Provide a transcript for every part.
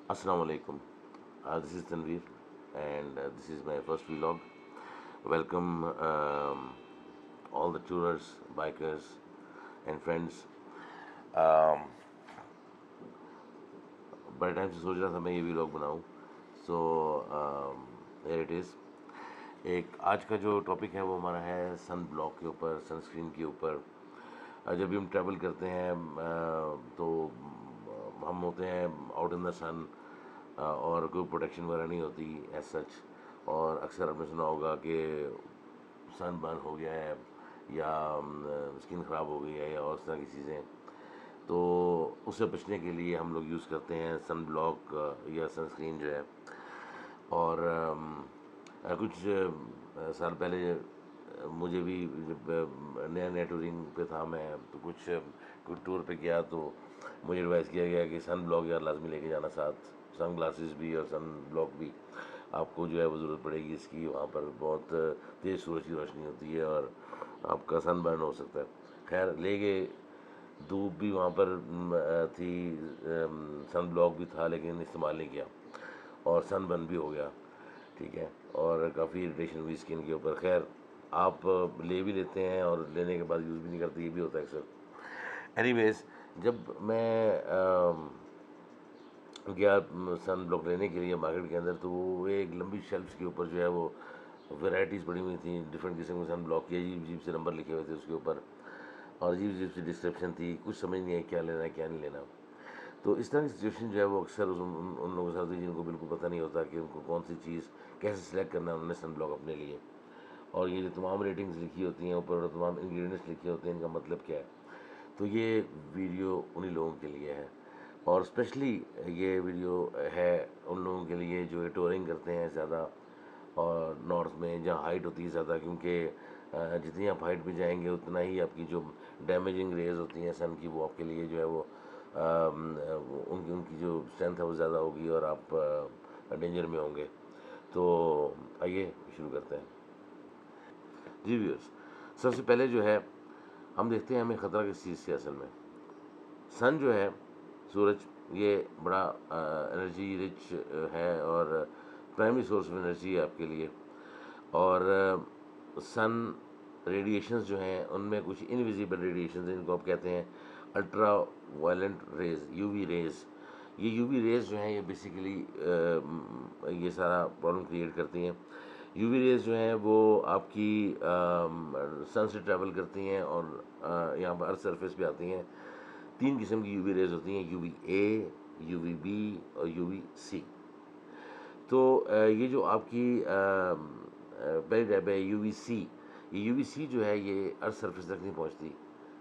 Assalamu alaikum. This is Tanveer, and this is my first vlog. Welcome all the tourers, bikers, and friends. Um, बड़े time से सोच रहा था मैं ये vlog बनाऊं. So here it is. एक आज का जो टॉपिक है वो हमारा है सन ब्लॉक के ऊपर, सनस्क्रीन के ऊपर. जब भी हम ट्रैवल करते हैं तो हम होते हैं आउट इन द सन और कोई प्रोटेक्शन वगैरह नहीं होती एज सच. और अक्सर आपने सुना होगा कि सन बर्न हो गया है या स्किन ख़राब हो गई है या और इस तरह की चीज़ें. तो उससे बचने के लिए हम लोग यूज़ करते हैं सन ब्लॉक या सनस्क्रीन जो है. और कुछ साल पहले मुझे भी जब नया नया टूरिंग पे था मैं, तो कुछ टूर पे गया तो मुझे एडवाइस किया गया कि सन ब्लॉक यार लाजमी लेके जाना साथ. सन ग्लासेस भी और सन ब्लॉक भी आपको जो है वो ज़रूरत पड़ेगी इसकी. वहाँ पर बहुत तेज़ सूरज की रोशनी होती है और आपका सन बर्न हो सकता है. खैर ले गए, धूप भी वहाँ पर थी, सन ब्लॉक भी था लेकिन इस्तेमाल नहीं किया और सन बर्न भी हो गया. ठीक है, और काफ़ी इरिटेशन हुई स्किन के ऊपर. खैर आप ले भी लेते हैं और लेने के बाद यूज़ भी नहीं करते, ये भी होता है अक्सर. एनीवेज, जब मैं गया सन ब्लॉक लेने के लिए मार्केट के अंदर, तो वो एक लंबी शेल्फ्स के ऊपर जो है वो वैरायटीज़ पड़ी हुई थी. डिफरेंट किस्म के सन ब्लॉक के अजीब अजीब से नंबर लिखे हुए थे उसके ऊपर और अजीब अजीब सी डिस्क्रिप्शन थी. कुछ समझ नहीं आई क्या लेना है क्या नहीं लेना. तो इस तरह की सिचुएशन जो है वो अक्सर उन लोगों के साथ होती है जिनको बिल्कुल पता नहीं होता कि उनको कौन सी चीज़ कैसे सिलेक्ट करना है उन्होंने सन ब्लॉक अपने लिए. और ये जो तमाम रेटिंग्स लिखी होती हैं ऊपर, तमाम इंग्रेडिएंट्स लिखे होते हैं, इनका मतलब क्या है. तो ये वीडियो उन्हीं लोगों के लिए है. और स्पेशली ये वीडियो है उन लोगों के लिए जो टूरिंग करते हैं ज़्यादा और नॉर्थ में जहाँ हाइट होती है ज़्यादा. क्योंकि जितनी आप हाइट पे जाएंगे उतना ही आपकी जो डैमेजिंग रेज होती हैं सन की, वो आपके लिए जो है वो उनकी उनकी जो स्ट्रेंथ है वो ज़्यादा होगी और आप डेंजर में होंगे. तो आइए शुरू करते हैं. जी व्यूअर्स, सबसे पहले जो है हम देखते हैं हमें ख़तरा किस चीज़ से. असल में सन जो है, सूरज, ये बड़ा एनर्जी रिच है और प्राइमरी सोर्स ऑफ एनर्जी है आपके लिए. और सन रेडिएशंस जो हैं उनमें कुछ इनविजिबल रेडिएशंस हैं जिनको आप कहते हैं ultra violent rays, UV rays. ये यूवी रेज जो हैं ये बेसिकली ये सारा प्रॉब्लम क्रिएट करती हैं. यूवी रेज जो हैं वो आपकी सन से ट्रैवल करती हैं और यहाँ पर अर्थ सरफेस पे आती हैं. तीन किस्म की यूवी रेज होती हैं, यूवी ए, यूवी बी और यूवी सी. तो ये जो आपकी पहली टैब है यूवी सी, ये यूवी सी जो है ये अर्थ सरफेस तक नहीं पहुंचती.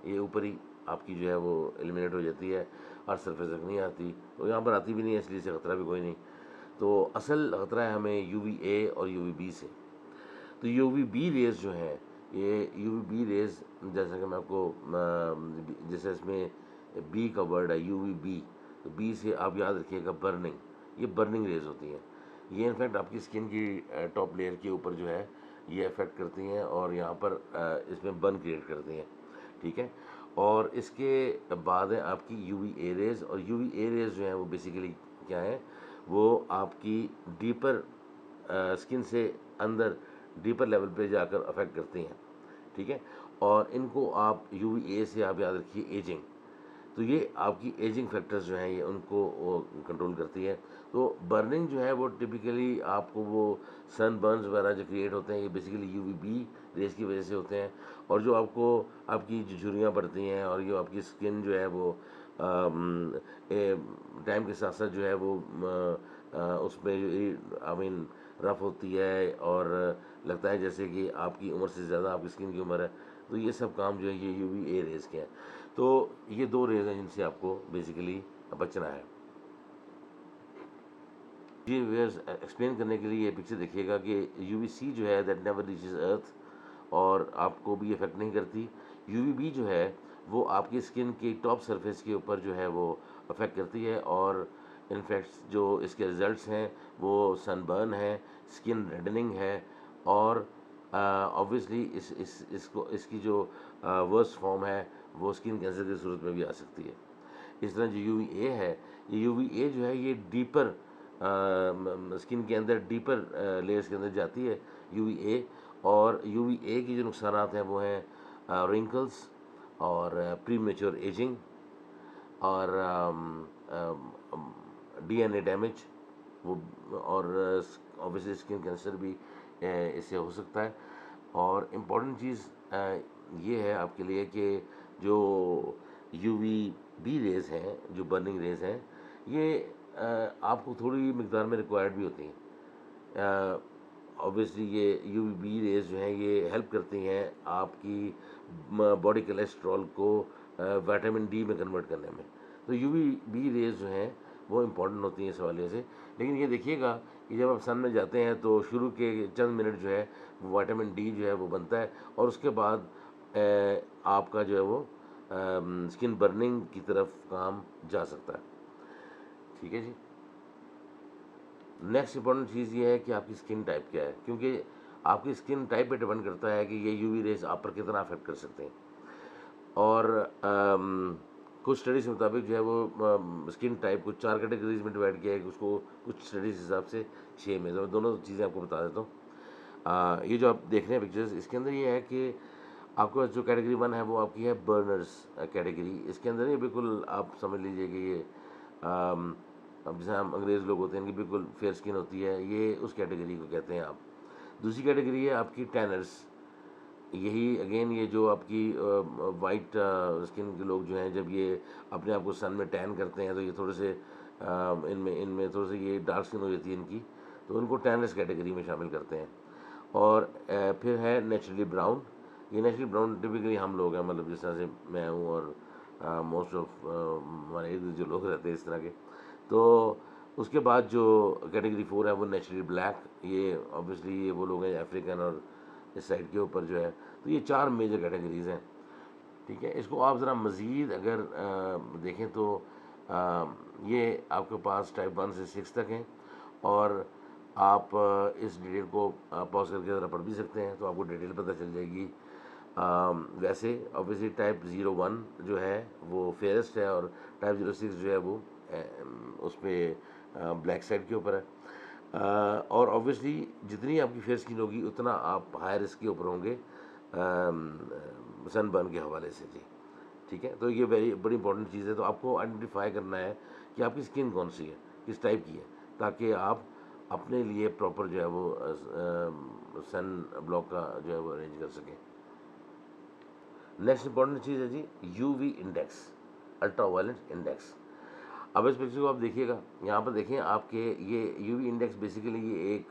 ये ऊपर ही आपकी जो है वो एलिमिनेट हो जाती है, अर्थ सरफेस तक नहीं आती. तो यहाँ पर आती भी नहीं है, इसलिए से ख़तरा भी कोई नहीं. तो असल ख़तरा है हमें यूवी ए और यूवी बी से. तो यूवी बी रेज जो हैं, ये यूवी बी रेज, जैसा कि मैं आपको जैसे इसमें बी का वर्ड है यूवी बी, तो बी से आप याद रखिएगा बर्निंग. ये बर्निंग रेज होती हैं. ये इनफैक्ट आपकी स्किन की टॉप लेयर के ऊपर जो है ये अफेक्ट करती हैं और यहाँ पर इसमें बर्न क्रिएट करती हैं. ठीक है. और इसके बाद है आपकी यूवी ए रेज. और यूवी ए रेज जो है वो बेसिकली क्या है, वो आपकी डीपर स्किन से अंदर डीपर लेवल पे जाकर अफेक्ट करती हैं. ठीक है. और इनको आप यूवी ए से आप याद रखिए एजिंग. तो ये आपकी एजिंग फैक्टर्स जो हैं ये उनको वो कंट्रोल करती है. तो बर्निंग जो है वो टिपिकली आपको वो सन बर्न्स वगैरह जो क्रिएट होते हैं ये बेसिकली यूवी बी रेस की वजह से होते हैं. और जो आपको आपकी जो झुर्रियाँ पड़ती हैं और जो आपकी स्किन जो है वो टाइम के साथ साथ जो है वो उसमें आई मीन रफ होती है और लगता है जैसे कि आपकी उम्र से ज़्यादा आपकी स्किन की उम्र है. तो ये सब काम जो है ये यूवी ए रेस के हैं. तो ये दो रेज हैं जिनसे आपको बेसिकली बचना है. ये वेयर्स एक्सप्लेन करने के लिए ये पिक्चर देखिएगा कि यूवी सी जो है दैट नेवर रीचेस अर्थ और आपको भी इफेक्ट नहीं करती. यूवी बी जो है वो आपकी स्किन की टॉप सरफेस के ऊपर जो है वो अफेक्ट करती है. और इनफैक्ट जो इसके रिजल्ट्स हैं वो सनबर्न है, स्किन रेडनिंग है और ऑब्वियसली इसको इसकी जो वर्स्ट फॉर्म है वो स्किन कैंसर की सूरत में भी आ सकती है. इस तरह जो UVA है, ये UVA जो है ये डीपर स्किन के अंदर डीपर लेयर्स के अंदर जाती है UVA। और UVA की जो नुकसानात हैं वो हैं रिंकल्स और प्रीमेच्योर एजिंग और DNA डैमेज वो, और ऑब्वियसली स्किन कैंसर भी इससे हो सकता है। और इम्पॉर्टेंट चीज़ ये है आपके लिए कि जो UVB रेज़ हैं, जो बर्निंग रेज़ हैं, ये आपको थोड़ी मिकदार में रिक्वायर्ड भी होती हैं। ऑब्वियसली ये UVB रेज़ जो हैं ये हेल्प करती हैं आपकी बॉडी कोलेस्ट्रॉल को विटामिन D में कन्वर्ट करने में। तो UVB रेज़ जो हैं वो इम्पॉर्टेंट होती हैं इस हवाले से। लेकिन ये देखिएगा कि जब आप सन में जाते हैं तो शुरू के चंद मिनट जो है वो विटामिन D जो है वो बनता है, और उसके बाद आपका जो है वो स्किन बर्निंग की तरफ काम जा सकता है। ठीक है जी। नेक्स्ट इंपॉर्टेंट चीज़ ये है कि आपकी स्किन टाइप क्या है, क्योंकि आपकी स्किन टाइप पे डिपेंड करता है कि ये UV रेज आप पर कितना अफेक्ट कर सकते हैं। और कुछ स्टडीज़ के मुताबिक जो है वो स्किन टाइप को 4 कैटेगरीज में डिवाइड किया है, कि उसको कुछ स्टडीज़ हिसाब से 6 में। तो दोनों चीज़ें आपको बता देता हूँ। ये जो आप देख रहे हैं पिक्चर्स, इसके अंदर ये है कि आपको जो कैटेगरी 1 है वो आपकी है बर्नर्स कैटेगरी। इसके अंदर ये बिल्कुल आप समझ लीजिए कि ये अब जैसे हम अंग्रेज़ लोग होते हैं, इनकी बिल्कुल फेयर स्किन होती है, ये उस कैटेगरी को कहते हैं आप। दूसरी कैटेगरी है आपकी टैनर्स। यही अगेन ये जो आपकी वाइट स्किन के लोग जो हैं, जब ये अपने आप को सन में टैन करते हैं तो ये थोड़े से इनमें इनमें थोड़ी सी ये डार्क स्किन हो जाती है इनकी, तो उनको टैनर्स कैटेगरी में शामिल करते हैं। और फिर है नेचुरली ब्राउन। ये नेचुरली ब्राउन टिपिकली हम लोग हैं, मतलब जिस तरह से मैं हूँ और मोस्ट ऑफ हमारे इर्द गिर्द जो लोग रहते हैं इस तरह के। तो उसके बाद जो कैटेगरी 4 है वो नेचुरली ब्लैक। ये ऑब्वियसली ये वो लोग हैं अफ्रीकन और इस साइड के ऊपर जो है। तो ये 4 मेजर कैटेगरीज़ हैं। ठीक है, इसको आप ज़रा मज़ीद अगर देखें तो ये आपके पास टाइप 1 से 6 तक हैं, और आप इस डिटेल को पॉज करके ज़रा पढ़ भी सकते हैं तो आपको डिटेल पता चल जाएगी। वैसे ऑब्वियसली टाइप 01 जो है वो फेयरेस्ट है, और टाइप 06 जो है वो उस पर ब्लैक साइड के ऊपर है। और ऑब्वियसली जितनी आपकी फेयर स्किन होगी उतना आप हाई रिस्क के ऊपर होंगे सनबर्न के हवाले से जी। ठीक है, तो ये बड़ी इंपॉर्टेंट चीज़ है। तो आपको आइडेंटिफाई करना है कि आपकी स्किन कौन सी है, किस टाइप की है, ताकि आप अपने लिए प्रॉपर जो है वो सन ब्लॉक का जो है वो अरेंज कर सकें। नेक्स्ट इंपॉर्टेंट चीज़ है जी UV index, ultraviolet index. अब इस पिक्चर को आप देखिएगा, यहाँ पर देखें आपके ये UV इंडेक्स बेसिकली ये एक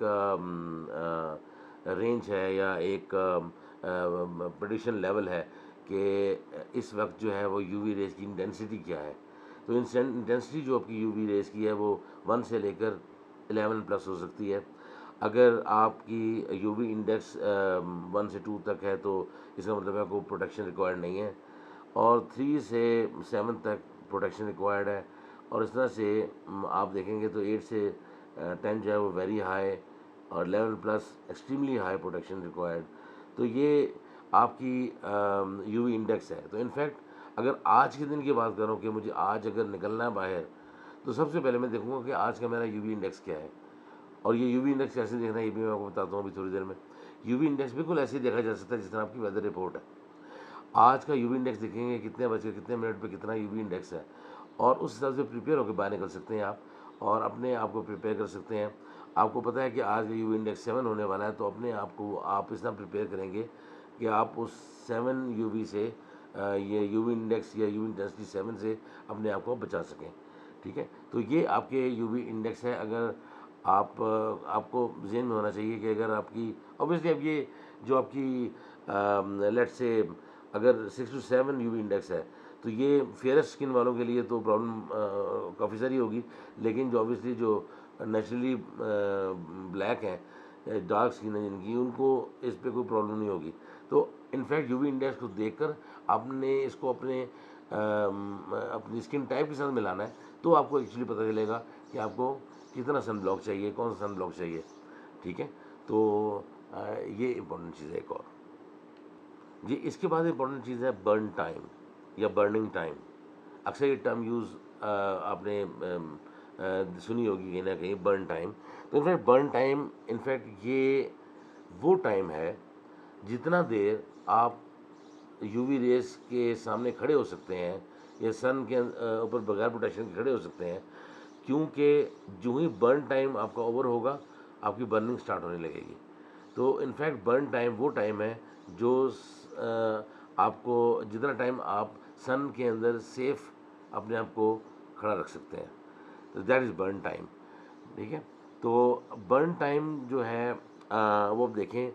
रेंज है या एक प्रेडिक्शन लेवल है कि इस वक्त जो है वो UV रेज की इंटेंसिटी क्या है। तो इंटेंसिटी जो आपकी UV रेज की है वो 1 से लेकर 11+ हो सकती है। अगर आपकी UV इंडेक्स 1 से 2 तक है तो इसका मतलब है कोई प्रोटेक्शन रिक्वायर्ड नहीं है, और 3 से 7 तक प्रोटेक्शन रिक्वायर्ड है। और इस तरह से आप देखेंगे तो 8 से 10 जो है वो वेरी हाई, और 11+ एक्सट्रीमली हाई प्रोटेक्शन रिक्वायर्ड। तो ये आपकी UV इंडेक्स है। तो इनफैक्ट अगर आज के दिन की बात करूँ कि मुझे आज अगर निकलना है बाहर, तो सबसे पहले मैं देखूँगा कि आज का मेरा UV इंडेक्स क्या है। और ये UV इंडेक्स कैसे देखना है ये भी मैं आपको बताता हूँ अभी थोड़ी देर में। UV इंडेक्स बिल्कुल ऐसे ही देखा जा सकता है जिस तरह आपकी वेदर रिपोर्ट है। आज का UV इंडेक्स देखेंगे कितने बजे कितने मिनट पे कितना UV इंडेक्स है, और उस हिसाब से प्रिपेयर होकर बाहर निकल सकते हैं आप, और अपने आप को प्रिपेयर कर सकते हैं। आपको पता है कि आज का UV इंडेक्स 7 होने वाला है, तो अपने आप को आप इस तरह प्रिपेयर करेंगे कि आप उस 7 UV से ये UV इंडेक्स या UV इंटेंसिटी 7 से अपने आप को बचा सकें। ठीक है, तो ये आपके UV इंडेक्स है। अगर आप आपको ज़हन में होना चाहिए कि अगर आपकी ऑब्वियसली अब ये जो आपकी लेट्स से अगर 6 to 7 UV इंडेक्स है, तो ये फेयरेस्ट स्किन वालों के लिए तो प्रॉब्लम काफ़ी सारी होगी। लेकिन जो ऑब्वियसली जो नेचुरली ब्लैक हैं, डार्क स्किन है जिनकी, उनको इस पे कोई प्रॉब्लम नहीं होगी। तो इनफैक्ट UV इंडेक्स को देखकर आपने इसको अपनी स्किन टाइप के साथ मिलाना है, तो आपको एक्चुअली पता चलेगा कि आपको कितना सन ब्लॉक चाहिए, कौन सा सन ब्लॉक चाहिए। ठीक है, तो ये इंपॉर्टेंट चीज़ है एक और जी। इसके बाद इंपॉर्टेंट चीज़ है बर्न टाइम या बर्निंग टाइम। अक्सर ये टर्म यूज़ आपने सुनी होगी कहीं ना कहीं, बर्न टाइम। तो इनफैक्ट बर्न टाइम इनफैक्ट ये वो टाइम है जितना देर आप यूवी रेस के सामने खड़े हो सकते हैं या सन के ऊपर बगैर प्रोटेक्शन के खड़े हो सकते हैं, क्योंकि जो ही बर्न टाइम आपका ओवर होगा आपकी बर्निंग स्टार्ट होने लगेगी। तो इनफैक्ट बर्न टाइम वो टाइम है जो आपको जितना टाइम आप सन के अंदर सेफ अपने आप को खड़ा रख सकते हैं, तो दैट इज़ बर्न टाइम। ठीक है, तो बर्न टाइम जो है वो आप देखें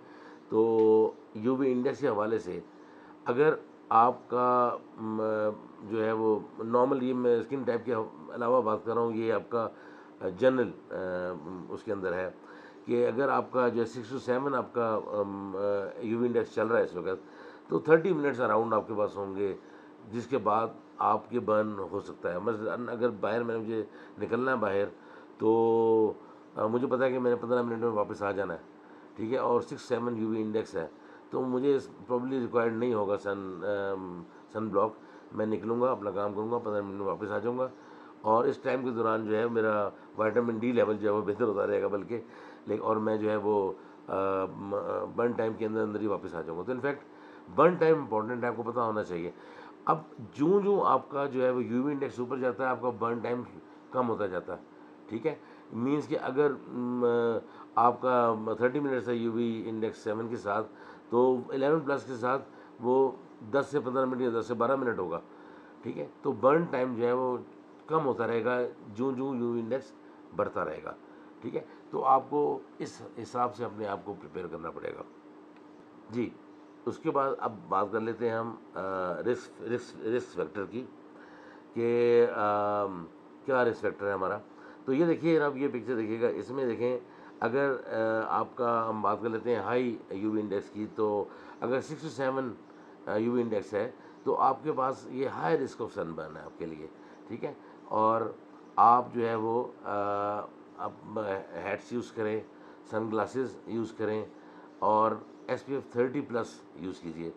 तो यूवी इंडेक्स के हवाले से, अगर आपका जो है वो नॉर्मल, ये मैं स्किन टाइप के अलावा बात कर रहा हूँ, ये आपका जनरल उसके अंदर है कि अगर आपका जो 6 to 7 आपका यूवी इंडेक्स चल रहा है इस वक्त, तो 30 मिनट्स अराउंड आपके पास होंगे, जिसके बाद आपके बर्न हो सकता है। मसलन अगर बाहर मुझे निकलना है बाहर, तो मुझे पता है कि मैंने 15 मिनट में वापस आ जाना है, ठीक है, और 6-7 यूवी इंडेक्स है, तो मुझे प्रॉब्ली रिक्वायर्ड नहीं होगा सन ब्लॉक। मैं निकलूँगा, अपना काम करूँगा, 15 मिनट में वापस आ जाऊँगा, और इस टाइम के दौरान जो है मेरा विटामिन डी लेवल जो है वो बेहतर होता रहेगा बल्कि, लेकिन और मैं जो है वो बर्न टाइम के अंदर अंदर ही वापस आ जाऊँगा। तो इनफैक्ट बर्न टाइम इंपॉर्टेंट है, आपको पता होना चाहिए। अब जूँ जूँ आपका जो है वो यूवी इंडेक्स ऊपर जाता है, आपका बर्न टाइम कम होता जाता है। ठीक है, मीन्स कि अगर आपका 30 मिनट्स है यूवी इंडेक्स 7 के साथ, तो 11 प्लस के साथ वो 10 से 15 मिनट या 10 से 12 मिनट होगा। ठीक है, तो बर्न टाइम जो है वो कम होता रहेगा जूँ जूँ यूवी इंडेक्स बढ़ता रहेगा। ठीक है, तो आपको इस हिसाब से अपने आप को प्रिपेयर करना पड़ेगा। जी, उसके बाद अब बात कर लेते हैं हम रिस्क फैक्टर की, कि क्या रिस्क फैक्टर है हमारा। तो ये देखिए, अब ये पिक्चर देखिएगा, इसमें देखें, अगर आपका हम बात कर लेते हैं हाई यूवी इंडेक्स की, तो अगर 6 to 7 यूवी इंडेक्स है, तो आपके पास ये हाई रिस्क ऑफ सनबर्न है आपके लिए। ठीक है, और आप जो है वो आप हैट्स यूज़ करें, सन ग्लासेस यूज़ करें, और SPF 30 प्लस यूज़ कीजिए,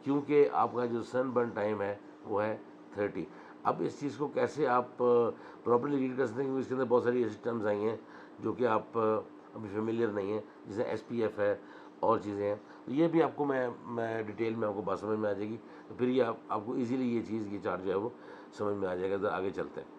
क्योंकि आपका जो सन बर्न टाइम है वो है 30। अब इस चीज़ को कैसे आप प्रॉपर्ली रीड कर सकते हैं, क्योंकि इसके अंदर बहुत सारी ऐसी टर्म्स आई हैं जो कि आप अभी फेमिलियर नहीं हैं, जैसे SPF है और चीज़ें हैं। तो ये भी आपको मैं डिटेल में आपको बात समझ में आ जाएगी, तो फिर ये आपको इजीली ये चीज़, ये चार्ट जो है वो समझ में आ जाएगा। तो आगे चलते हैं।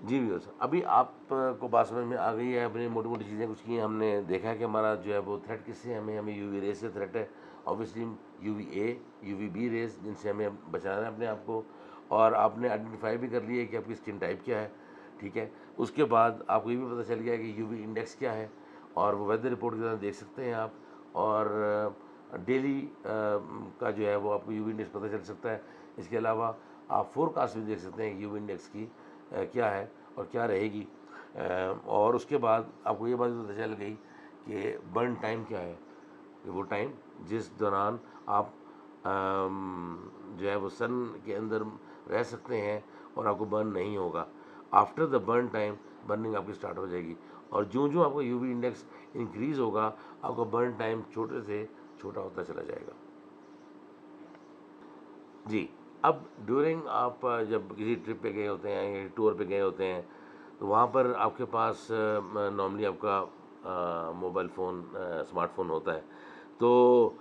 जी व्यूअर्स, अभी आपको बात समझ में आ गई है, अपनी मोटी मोटी चीज़ें कुछ की हमने देखा है कि हमारा जो है वो थ्रेट किससे, हमें यूवी रेस से थ्रेट है, ऑब्वियसली UVA UVB रेस, जिनसे हमें बचाना है अपने आप को, और आपने आइडेंटिफाई भी कर लिया है कि आपकी स्किन टाइप क्या है। ठीक है, उसके बाद आपको ये भी पता चल गया कि यूवी इंडेक्स क्या है, और वो वेदर रिपोर्ट के तरह देख सकते हैं आप, और डेली का जो है वो आपको यूवी इंडेक्स पता चल सकता है। इसके अलावा आप फोरकास्ट भी देख सकते हैं यूवी इंडेक्स की क्या है और क्या रहेगी, और उसके बाद आपको ये बात भी पता चल गई कि बर्न टाइम क्या है, कि वो टाइम जिस दौरान आप जो है वो सन के अंदर रह सकते हैं और आपको बर्न नहीं होगा। After the burn time burning आपकी स्टार्ट हो जाएगी, और जो जो आपका यूवी इंडेक्स इंक्रीज़ होगा, आपका बर्न टाइम छोटे से छोटा होता चला जाएगा। जी, अब ड्यूरिंग आप जब किसी ट्रिप पे गए होते हैं या टूर पे गए होते हैं, तो वहाँ पर आपके पास नॉर्मली आपका मोबाइल फ़ोन, स्मार्टफ़ोन होता है। तो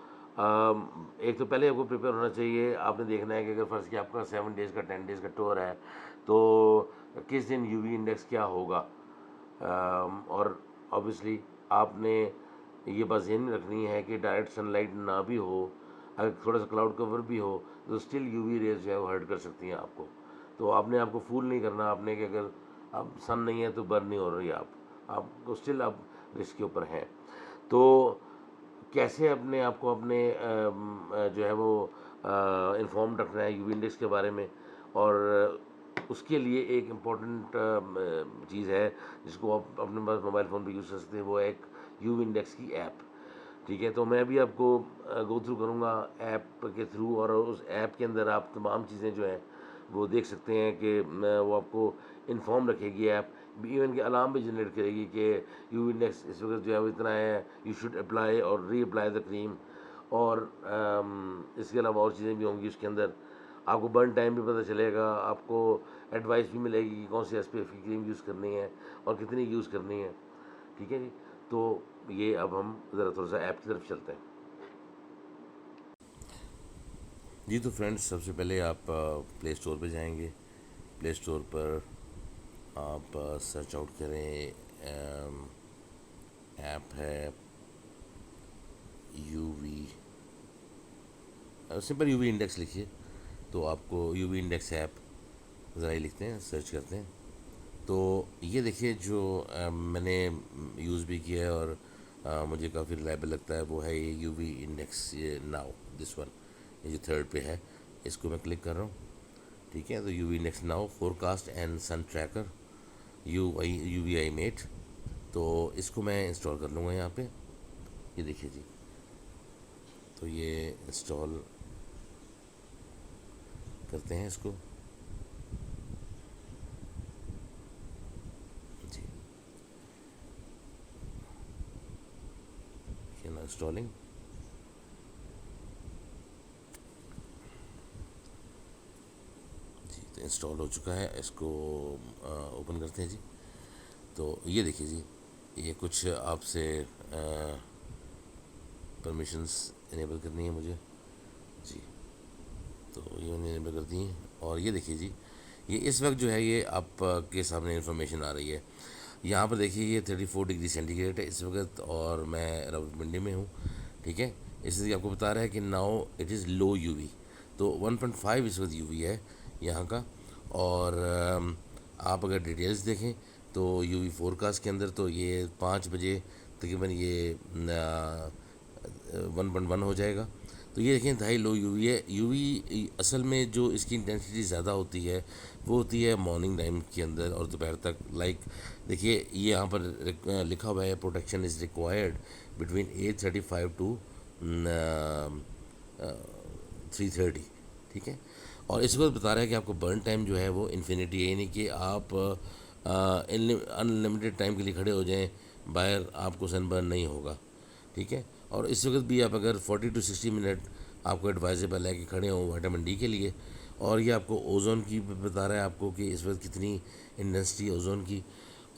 एक तो पहले आपको प्रिपेयर होना चाहिए। आपने देखना है कि अगर फ़र्ज़ किया आपका 7 डेज़ का 10 डेज़ का टूर है, तो किस दिन यूवी इंडेक्स क्या होगा, और ऑब्वियसली आपने ये बात ज़हन में रखनी है कि डायरेक्ट सनलाइट ना भी हो, अगर थोड़ा सा क्लाउड कवर भी हो, तो स्टिल यूवी रेज जो है वो हर्ट कर सकती हैं आपको। तो आपने आपको फूल नहीं करना आपने कि अगर अब सन नहीं है तो बर्न नहीं हो रही आपको स्टिल आप रिस्क के ऊपर हैं। तो कैसे अपने आप को अपने जो है वो इन्फॉर्म रखना है यूवी इंडेक्स के बारे में, और उसके लिए एक इम्पॉर्टेंट चीज़ है जिसको आप अपने पास मोबाइल फ़ोन पे यूज़ कर सकते हैं, वो है एक यूवी इंडेक्स की ऐप। ठीक है, तो मैं भी आपको गो थ्रू करूँगा ऐप के थ्रू, और उस ऐप के अंदर आप तमाम चीज़ें जो हैं वो देख सकते हैं कि वो आपको इन्फॉर्म रखेगी ऐप, इवन के अलार्म भी जनरेट करेगी कि यूवी इंडेक्स इस वक्त जो है वो इतना है, यू शुड अप्लाई और री अप्लाई द क्रीम, और इसके अलावा और चीज़ें भी होंगी उसके अंदर। आपको बर्न टाइम भी पता चलेगा, आपको एडवाइस भी मिलेगी कि कौन सी एसपीएफ की क्रीम यूज़ करनी है और कितनी यूज़ करनी है। ठीक है जी। तो ये अब हम ज़रा थोड़ा सा ऐप की तरफ चलते हैं जी। तो फ्रेंड्स, सबसे पहले आप प्ले स्टोर पे जाएंगे। प्ले स्टोर पर आप सर्च आउट करें, ऐप है यूवी, सिंपल यूवी इंडेक्स लिखिए तो आपको यूवी इंडेक्स ऐप ज़रा ही लिखते हैं, सर्च करते हैं तो ये देखिए जो मैंने यूज़ भी किया है और मुझे काफ़ी रिलायबल लगता है वो है ये यूवी इंडेक्स, ये नाउ दिस वन, ये जो थर्ड पे है इसको मैं क्लिक कर रहा हूँ। ठीक है, तो UV index now forecast and sun tracker UV I mate, तो इसको मैं इंस्टॉल कर लूँगा यहाँ पे। ये देखिए जी, तो ये इंस्टॉल करते हैं इसको जी। ये ना इंस्टॉलिंग जी, तो इंस्टॉल हो चुका है। इसको ओपन करते हैं जी। तो ये देखिए जी, ये कुछ आपसे परमिशंस इनेबल करनी है मुझे जी। तो ये मैंने इनेबल कर दी है और ये देखिए जी, ये इस वक्त जो है ये आपके सामने इन्फॉर्मेशन आ रही है। यहाँ पर देखिए ये 34 डिग्री सेंटीग्रेड है इस वक्त और मैं रावलपिंडी में हूँ। ठीक है, इसलिए आपको बता रहा है कि now it is low UV, तो 1.5 इस वक्त यूवी है यहाँ का। और आप अगर डिटेल्स देखें तो यूवी फोरकास्ट के अंदर तो ये 5 बजे तकरीबन ये 1.1 हो जाएगा। तो ये देखें ढाई लो यूवी है। यूवी असल में जो इसकी इंटेंसिटी ज़्यादा होती है वो होती है मॉर्निंग टाइम के अंदर और दोपहर तक। लाइक देखिए ये यहाँ पर लिखा हुआ है protection is required between 8:35 to 3:30। ठीक है, और इस वक्त बता रहा है कि आपको बर्न टाइम जो है वो इन्फिनिटी है, यानी कि आप अनलिमिटेड टाइम के लिए खड़े हो जाएं बाहर, आपको सन बर्न नहीं होगा। ठीक है, और इस वक्त भी आप अगर 40 टू 60 मिनट आपको एडवाइजेबल है कि खड़े हों विटामिन डी के लिए। और ये आपको ओजोन की बता रहा है आपको कि इस वक्त कितनी इंटेंसिटी ओजोन की।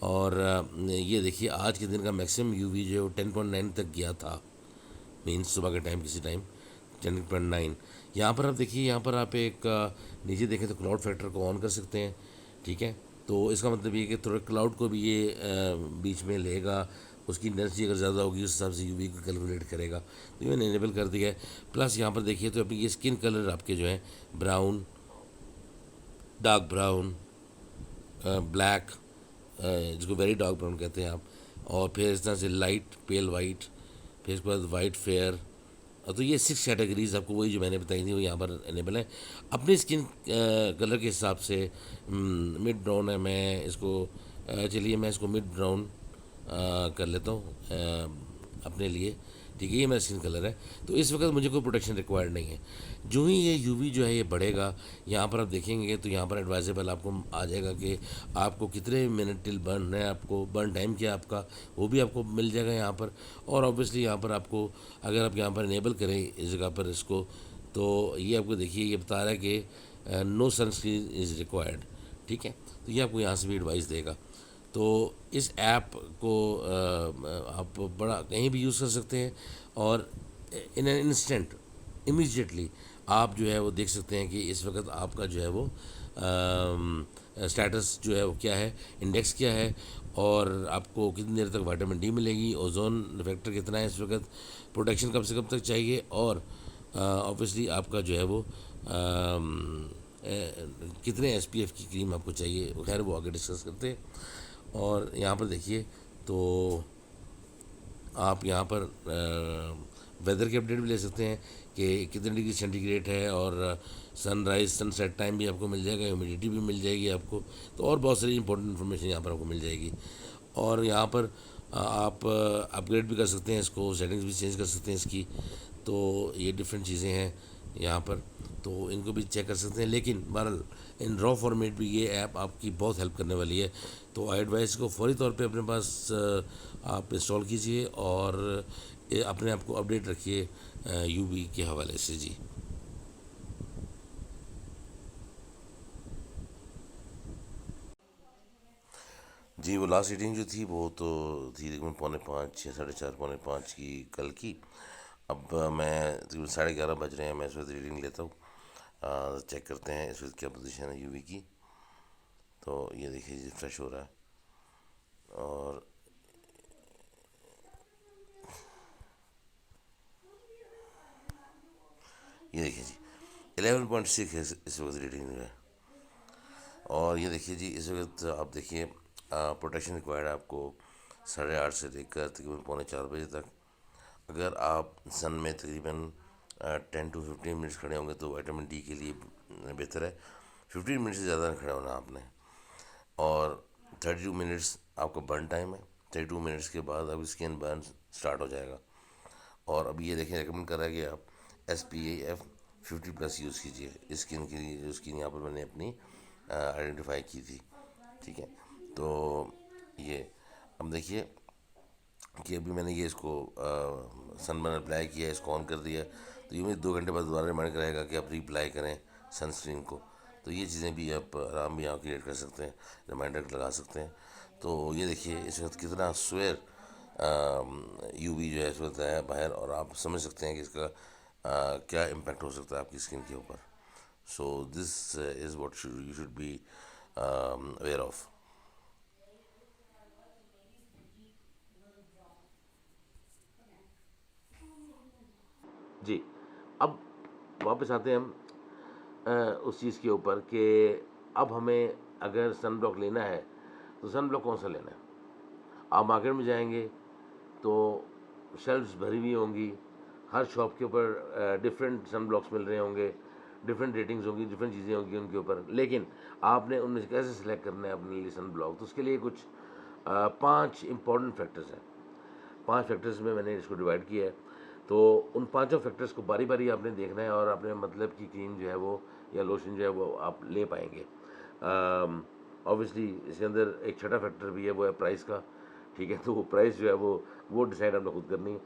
और ये देखिए आज के दिन का मैक्सिमम यूवी जो है वो 10.9 तक गया था, मीन्स सुबह के टाइम किसी टाइम 10.9। यहाँ पर आप देखिए, यहाँ पर आप एक नीचे देखें तो क्लाउड फैक्टर को ऑन कर सकते हैं। ठीक है, तो इसका मतलब ये कि थोड़ा क्लाउड को भी ये बीच में लेगा, उसकी इंटेंसिटी अगर ज़्यादा होगी उस हिसाब से यूवी को कैलकुलेट करेगा। तो ये मैंने इनेबल कर दिया है। प्लस यहाँ पर देखिए तो अपनी ये स्किन कलर आपके जो है ब्राउन, डार्क ब्राउन, ब्लैक, जिसको वेरी डार्क ब्राउन कहते हैं आप, और फिर इस तरह से लाइट पेल वाइट, फिर इसके बाद वाइट फेयर। तो ये 6 कैटेगरीज आपको वही जो मैंने बताई थी वो यहाँ पर इनेबल है। अपनी स्किन कलर के हिसाब से मिड ब्राउन है, मैं इसको चलिए मैं इसको मिड ब्राउन कर लेता हूँ अपने लिए। ठीक है, ये मेरा स्किन कलर है। तो इस वक्त मुझे कोई प्रोटेक्शन रिक्वायर्ड नहीं है। जो ही ये यूवी जो है ये बढ़ेगा, यहाँ पर आप देखेंगे तो यहाँ पर एडवाइजेबल आपको आ जाएगा कि आपको कितने मिनट टिल बर्न है, आपको बर्न टाइम क्या है आपका, वो भी आपको मिल जाएगा यहाँ पर। और ऑब्वियसली यहाँ पर आपको अगर आप यहाँ पर इनेबल करें इस जगह पर इसको, तो ये आपको देखिए ये बता रहा है कि नो सनस्क्रीन इज़ रिक्वायर्ड। ठीक है, तो ये आपको यहाँ से भी एडवाइस देगा। तो इस ऐप को आप बड़ा कहीं भी यूज़ कर सकते हैं और इन एन इंस्टेंट इमीडिएटली आप जो है वो देख सकते हैं कि इस वक्त आपका जो है वो स्टेटस जो है वो क्या है, इंडेक्स क्या है, और आपको कितनी देर तक विटामिन डी मिलेगी, ओजोन फैक्टर कितना है इस वक्त, प्रोटेक्शन कब से कब तक चाहिए, और ऑब्वियसली आपका जो है वो कितने एसपीएफ की क्रीम आपको चाहिए। खैर वो आगे डिस्कस करते हैं। और यहाँ पर देखिए तो आप यहाँ पर वेदर के अपडेट भी ले सकते हैं कि कितने डिग्री सेंटीग्रेड है, और सनराइज सनसेट टाइम भी आपको मिल जाएगा, ह्यूमिडिटी भी मिल जाएगी आपको। तो और बहुत सारी इंपॉर्टेंट इन्फॉर्मेशन यहाँ पर आपको मिल जाएगी। और यहाँ पर आप अपग्रेड भी कर सकते हैं इसको, सेटिंग्स भी चेंज कर सकते हैं इसकी। तो ये डिफरेंट चीज़ें हैं यहाँ पर, तो इनको भी चेक कर सकते हैं। लेकिन बहरहाल इन रॉ फॉर्मेट भी ये ऐप आपकी बहुत हेल्प करने वाली है। तो आई एडवाइस को फौरी तौर पे अपने पास आप इंस्टॉल कीजिए और अपने आप को अपडेट रखिए यूवी के हवाले से जी। जी वो लास्ट रीडिंग जो थी वो तो थी तकरीबन 4:45 4:30 4:45 की कल की। अब मैं तकरीबन 11:30 बज रहे हैं, मैं इस वक्त रीडिंग लेता हूँ। चेक करते हैं इस वक्त क्या पोजीशन है यूवी की। तो ये देखिए जी फ्रेश हो रहा है, और ये देखिए जी 11.6 है इस वक्त रीडिंग है। और ये देखिए जी इस वक्त आप देखिए प्रोटेक्शन रिक्वायर्ड है आपको 8:30 से लेकर तकरीबन 3:45 बजे तक। अगर आप सन में तकरीबन 10 to 15 मिनट्स खड़े होंगे तो विटामिन डी के लिए बेहतर है। 15 मिनट से ज़्यादा नहीं खड़ा होना आपने। और 32 मिनट्स आपका बर्न टाइम है। 32 मिनट्स के बाद अब स्किन बर्न स्टार्ट हो जाएगा। और अब ये देखें रिकमेंड कर रहा है कि आप SPF 50+ यूज़ कीजिए स्किन के लिए, जो स्किन यहाँ पर मैंने अपनी आइडेंटिफाई की थी। ठीक है, तो ये अब देखिए कि अभी मैंने ये इसको सनबर्न अप्लाई किया, इसको ऑन कर दिया, तो ये मुझे 2 घंटे बाद दोबारा रिमाइंड कराएगा कि आप रीअप्लाई करें सनस्क्रीन को। तो ये चीज़ें भी आप आराम भी यहाँ क्रिएट कर सकते हैं, रिमाइंडर लगा सकते हैं। तो ये देखिए इस वक्त कितना स्वेयर यूवी जो है इस वक्त है बाहर, और आप समझ सकते हैं कि इसका क्या इम्पैक्ट हो सकता है आपकी स्किन के ऊपर। So this is what you should be aware of. जी, अब वापस आते हैं हम उस चीज़ के ऊपर कि अब हमें अगर सन ब्लॉक लेना है तो सन ब्लॉक कौन सा लेना है। आप मार्केट में जाएंगे तो शेल्फ्स भरी हुई होंगी, हर शॉप के ऊपर डिफरेंट सन ब्लॉक्स मिल रहे होंगे, डिफरेंट रेटिंग्स होंगी, डिफरेंट चीज़ें होंगी उनके ऊपर। लेकिन आपने उनमें से कैसे सिलेक्ट करना है अपने लिए सन ब्लॉक, तो उसके लिए कुछ 5 इंपॉर्टेंट फैक्टर्स हैं। 5 फैक्टर्स में मैंने इसको डिवाइड किया है। तो उन पांचों फैक्टर्स को बारी बारी आपने देखना है, और अपने मतलब की क्रीम जो है वो या लोशन जो है वो आप ले पाएंगे। ऑब्वियसली इसके अंदर एक छठा फैक्टर भी है, वो है प्राइस का। ठीक है, तो वो प्राइस जो है वो डिसाइड आपने खुद करनी है।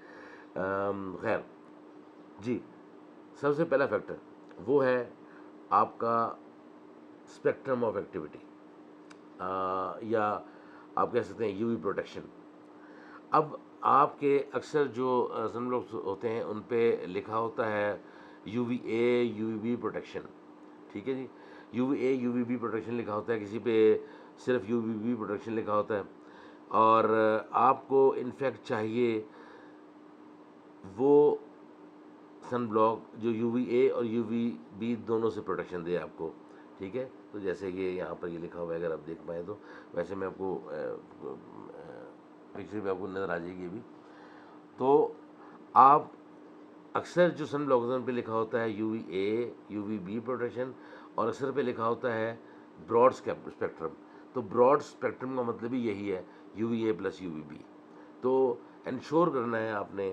खैर जी, सबसे पहला फैक्टर वो है आपका स्पेक्ट्रम ऑफ एक्टिविटी, या आप कह सकते हैं यूवी प्रोटेक्शन। अब आपके अक्सर जो सनब्लॉक्स होते हैं उन पे लिखा होता है UVA UVB प्रोटेक्शन। ठीक है जी, UVA UVB प्रोटेक्शन लिखा होता है, किसी पे सिर्फ UVB प्रोटेक्शन लिखा होता है। और आपको इनफैक्ट चाहिए वो सन ब्लॉक जो UVA और UVB दोनों से प्रोटेक्शन दे आपको। ठीक है, तो जैसे ये यहाँ पर ये लिखा हुआ है, अगर आप देख पाए तो वैसे मैं आपको पिक्चर में आपको नज़र आ जाएगी अभी। तो आप अक्सर जो सन ब्लॉक्स पे लिखा होता है UVA UVB प्रोटेक्शन, और अक्सर पे लिखा होता है ब्रॉड स्पेक्ट्रम। तो ब्रॉड स्पेक्ट्रम का मतलब ही यही है, UVA प्लस UVB। तो इंश्योर करना है आपने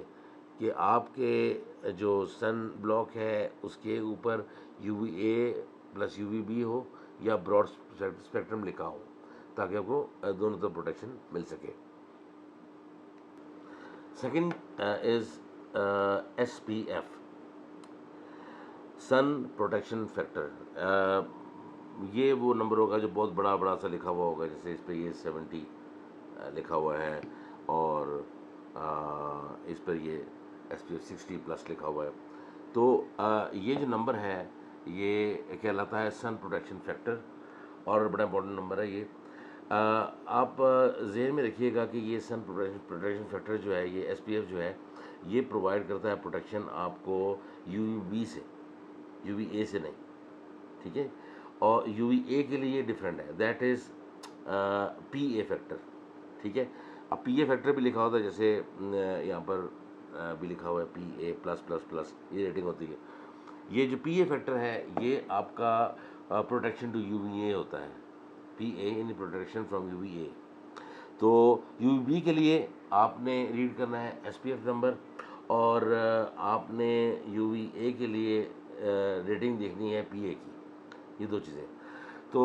कि आपके जो सन ब्लॉक है उसके ऊपर UVA प्लस UVB हो या ब्रॉड स्पेक्ट्रम लिखा हो, ताकि आपको दोनों तरफ प्रोटेक्शन मिल सके। Second is SPF, sun protection factor. ये वो नंबर होगा जो बहुत बड़ा बड़ा सा लिखा हुआ होगा, जैसे इस पर ये 70 लिखा हुआ है, और इस पर ये SPF 60+ लिखा हुआ है। तो ये जो नंबर है ये कहलाता है सन प्रोटेक्शन फैक्टर, और बड़ा इंपॉर्टेंट नंबर है ये। आप ज़हन में रखिएगा कि ये सन प्रोटेक्शन फैक्टर जो है, ये SPF जो है, ये प्रोवाइड करता है प्रोटेक्शन आपको UVB से, UVA से नहीं। ठीक है, और UVA के लिए डिफरेंट है, दैट इज़ PA फैक्टर। ठीक है, अब PA फैक्टर भी लिखा होता है, जैसे यहाँ पर भी लिखा हुआ है PA+++, ये रेटिंग होती है। ये जो PA फैक्टर है ये आपका प्रोटेक्शन टू UVA होता है, PA in protection from UVA। तो UVB के लिए आपने रीड करना है SPF नंबर, और आपने UVA के लिए रेटिंग देखनी है PA की। ये दो चीज़ें। तो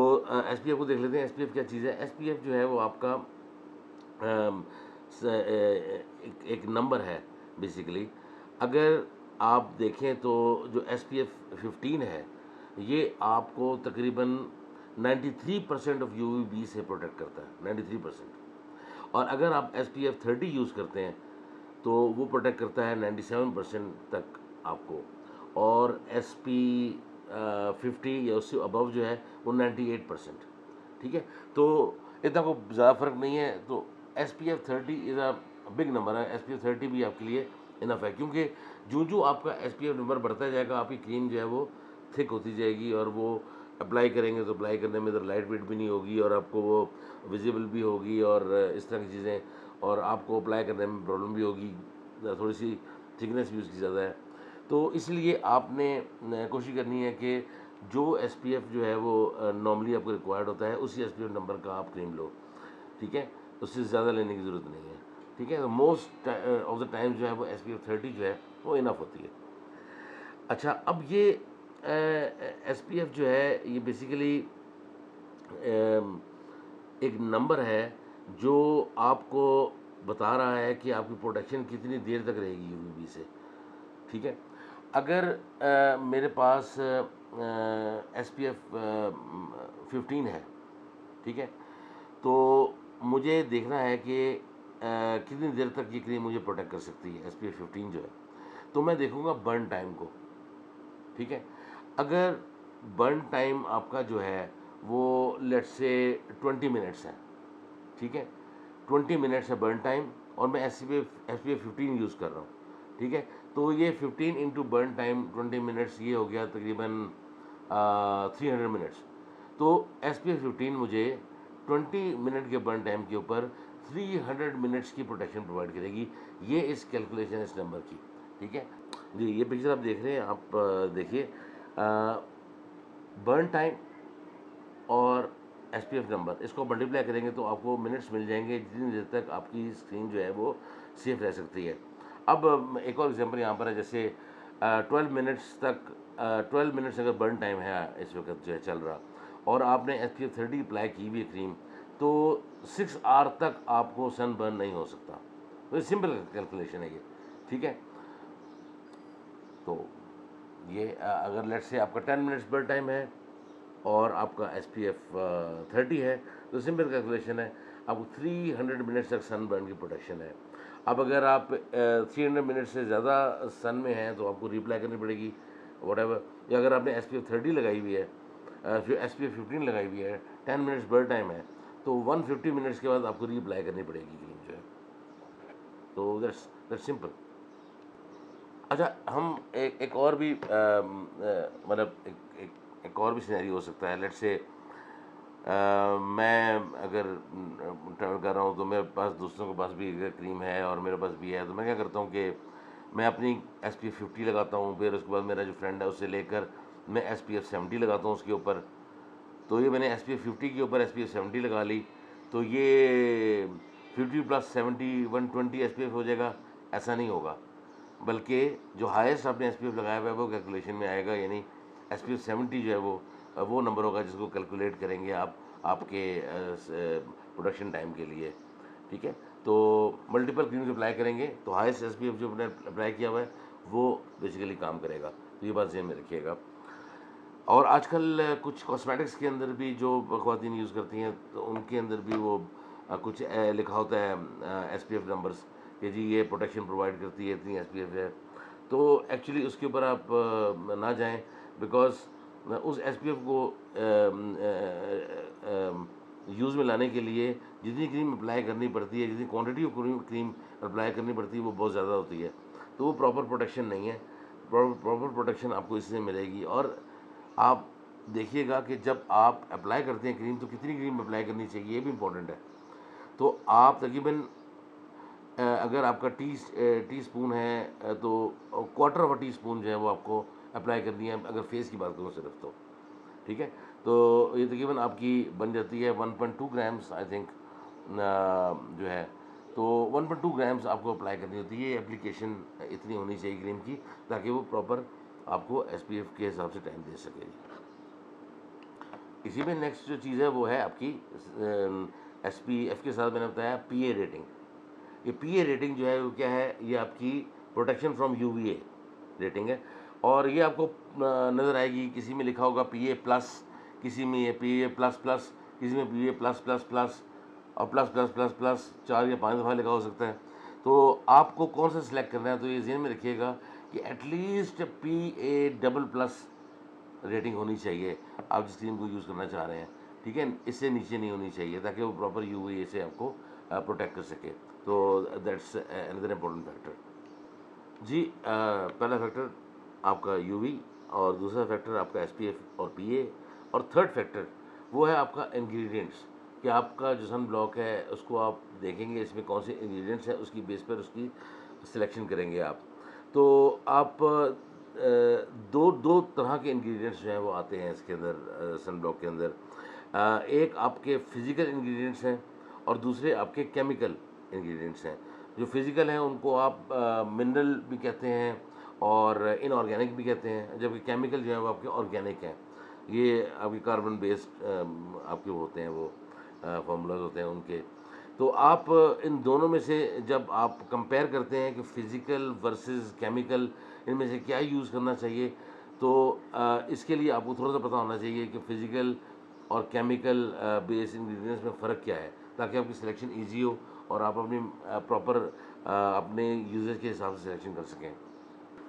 SPF को देख लेते हैं। SPF क्या चीज़ है। SPF जो है वो आपका एक नंबर है बेसिकली। अगर आप देखें तो जो SPF 15 है ये आपको तकरीबन 93% ऑफ यूवीबी से प्रोटेक्ट करता है, 93%। और अगर आप SPF 30 यूज़ करते हैं तो वो प्रोटेक्ट करता है 97% तक आपको, और SP50 या उससे अबव जो है वो 98%। ठीक है, तो इतना को ज़्यादा फ़र्क नहीं है। तो SPF 30 is a big number है। SPF 30 भी आपके लिए इनफ है, क्योंकि जो आपका SPF नंबर बढ़ता जाएगा आपकी क्रीम जो है वो थिक होती जाएगी, और वो अप्लाई करेंगे तो अप्लाई करने में इधर लाइट वेट भी नहीं होगी, और आपको वो विजिबल भी होगी, और इस तरह की चीज़ें, और आपको अप्लाई करने में प्रॉब्लम भी होगी, थोड़ी सी थिकनेस भी उसकी ज़्यादा है। तो इसलिए आपने कोशिश करनी है कि जो SPF जो है वो नॉर्मली आपको रिक्वायर्ड होता है उसी SPF नंबर का आप क्रीम लो। ठीक है, उससे ज़्यादा लेने की ज़रूरत नहीं है। ठीक है, तो मोस्ट ऑफ द टाइम जो है वो SPF 30 जो है वो इनफ होती है। अच्छा, अब ये SPF जो है ये बेसिकली एक नंबर है जो आपको बता रहा है कि आपकी प्रोटेक्शन कितनी देर तक रहेगी यूवीबी से। ठीक है, अगर मेरे पास SPF 15 है, ठीक है, तो मुझे देखना है कि कितनी देर तक ये क्रीम मुझे प्रोटेक्ट कर सकती है SPF 15 जो है। तो मैं देखूँगा बर्न टाइम को। ठीक है, अगर बर्न टाइम आपका जो है वो लेट्स से 20 मिनट्स है, ठीक है, 20 मिनट्स है बर्न टाइम, और मैं SPF 15 यूज़ कर रहा हूँ। ठीक है, तो ये 15 इंटू बर्न टाइम 20 मिनट्स, ये हो गया तकरीबन 300 मिनट्स। तो SPF 15 मुझे 20 मिनट के बर्न टाइम के ऊपर 300 मिनट्स की प्रोटेक्शन प्रोवाइड करेगी। ये इस कैलकुलेशन इस नंबर की। ठीक है जी, ये पिक्चर आप देख रहे हैं, आप देखिए बर्न टाइम और SPF नंबर, इसको मल्टीप्लाई करेंगे तो आपको मिनट्स मिल जाएंगे जितनी देर तक आपकी स्क्रीन जो है वो सेफ रह सकती है। अब एक और एग्जांपल यहाँ पर है, जैसे 12 मिनट्स तक 12 मिनट्स अगर बर्न टाइम है इस वक्त जो है चल रहा, और आपने SPF 30 अप्लाई की हुई क्रीम, तो 6 आवर तक आपको सन बर्न नहीं हो सकता। तो सिंपल कैलकुलेशन है ये। ठीक है, तो ये अगर लेट्स से आपका 10 मिनट्स बर्न टाइम है और आपका SPF 30 है, तो सिंपल कैलकुलेशन है, आपको 300 मिनट्स तक सन बर्न की प्रोटेक्शन है। अब अगर आप 300 मिनट से ज़्यादा सन में हैं तो आपको रिप्लाई करनी पड़ेगी वट, या अगर आपने SPF 30 लगाई हुई है, फिर SPF 15 लगाई हुई है, 10 मिनट्स बर्न टाइम है, तो 150 मिनट्स के बाद आपको रिप्लाई करनी पड़ेगी क्रीम जो है। तो दैट्स सिंपल। अच्छा, हम एक और भी मतलब एक और भी सिनेरियो हो सकता है। लेट्स से मैं अगर ट्रैवल कर रहा हूँ तो मेरे पास दोस्तों के पास भी अगर क्रीम है और मेरे पास भी है, तो मैं क्या करता हूँ कि मैं अपनी SPF 50 लगाता हूँ, फिर उसके बाद मेरा जो फ्रेंड है उससे लेकर मैं SPF 70 लगाता हूँ उसके ऊपर। तो ये मैंने SPF 50 के ऊपर SPF 70 लगा ली, तो ये 50 प्लस 70 120 SPF हो जाएगा। ऐसा नहीं होगा, बल्कि जो हाईएस्ट आपने SPF लगाया हुआ है वो कैलकुलेशन में आएगा, यानी SPF 70 जो है वो नंबर होगा जिसको कैलकुलेट करेंगे आप आपके प्रोडक्शन टाइम के लिए। ठीक है, तो मल्टीपल क्रीम्स अप्लाई करेंगे तो हाईएस्ट SPF जो आपने अप्लाई किया हुआ है वो बेसिकली काम करेगा। तो ये बात ज़हन में रखिएगा। और आजकल कुछ कॉस्मेटिक्स के अंदर भी जो ख़वातीन यूज़ करती हैं, तो उनके अंदर भी वो कुछ लिखा होता है SPF नंबर्स, कि जी ये प्रोटेक्शन प्रोवाइड करती है, इतनी SPF है। तो एक्चुअली उसके ऊपर आप ना जाएं, बिकॉज उस SPF को यूज़ में लाने के लिए जितनी क्रीम अप्लाई करनी पड़ती है, जितनी क्वांटिटी ऑफ क्रीम अप्लाई करनी पड़ती है वो बहुत ज़्यादा होती है, तो वो प्रॉपर प्रोटेक्शन नहीं है। प्रॉपर प्रोटेक्शन आपको इससे मिलेगी। और आप देखिएगा कि जब आप अप्लाई करते हैं क्रीम तो कितनी क्रीम अप्लाई करनी चाहिए, ये भी इम्पोर्टेंट है। तो आप तकरीबन अगर आपका टी स्पून है तो क्वार्टर ऑफ टी स्पून जो है वो आपको अप्लाई करनी है, अगर फेस की बात करूँ सिर्फ तो। ठीक है, तो ये तकरीबन आपकी बन जाती है 1.2 ग्राम्स आई थिंक जो है, तो 1.2 ग्राम्स आपको अप्लाई करनी होती है। ये एप्लीकेशन इतनी होनी चाहिए क्रीम की ताकि वो प्रॉपर आपको SPF के हिसाब से टाइम दे सके। इसी में नेक्स्ट जो चीज़ है वो है आपकी SPF के साथ मैंने बताया PA रेटिंग। ये PA रेटिंग जो है वो क्या है, ये आपकी प्रोटेक्शन फ्रॉम UVA रेटिंग है, और ये आपको नज़र आएगी, किसी में लिखा होगा PA प्लस, किसी में ये PA प्लस प्लस, किसी में PA प्लस प्लस प्लस और प्लस प्लस प्लस प्लस 4 या 5 दफ़ा लिखा हो सकता है। तो आपको कौन सा सिलेक्ट करना है, तो ये ज़हन में रखिएगा कि at least PA double plus rating होनी चाहिए आप जिस क्रीम को यूज़ करना चाह रहे हैं, ठीक है। इससे नीचे नहीं होनी चाहिए ताकि वो प्रॉपर UVA से आपको प्रोटेक्ट कर सके। तो that's another important factor G. पहला फैक्टर आपका UV और दूसरा फैक्टर आपका SPF और PA और थर्ड फैक्टर वो है आपका इंग्रेडिएंट्स कि आपका जो सन ब्लॉक है उसको आप देखेंगे इसमें कौन से इंग्रेडिएंट्स हैं, उसकी बेस पर उसकी सिलेक्शन करेंगे आप। तो आप दो दो तरह के इंग्रेडिएंट्स जो हैं वो आते हैं इसके अंदर, सन ब्लॉक के अंदर। एक आपके फिज़िकल इंग्रेडिएंट्स हैं और दूसरे आपके केमिकल इंग्रेडिएंट्स हैं। जो फिज़िकल हैं उनको आप मिनरल भी कहते हैं और इनऑर्गेनिक भी कहते हैं, जबकि केमिकल जो है वो आपके ऑर्गेनिक हैं। ये आपके कार्बन बेस्ड आपके होते हैं, वो फार्मूलाज होते हैं उनके। तो आप इन दोनों में से जब आप कंपेयर करते हैं कि फ़िज़िकल वर्सेस केमिकल इनमें से क्या यूज़ करना चाहिए, तो इसके लिए आपको थोड़ा सा पता होना चाहिए कि फ़िज़िकल और केमिकल बेस्ड इंग्रेडिएंट्स में फ़र्क क्या है, ताकि आपकी सिलेक्शन ईजी हो और आप अपनी प्रॉपर अपने यूजेज के हिसाब से सिलेक्शन कर सकें।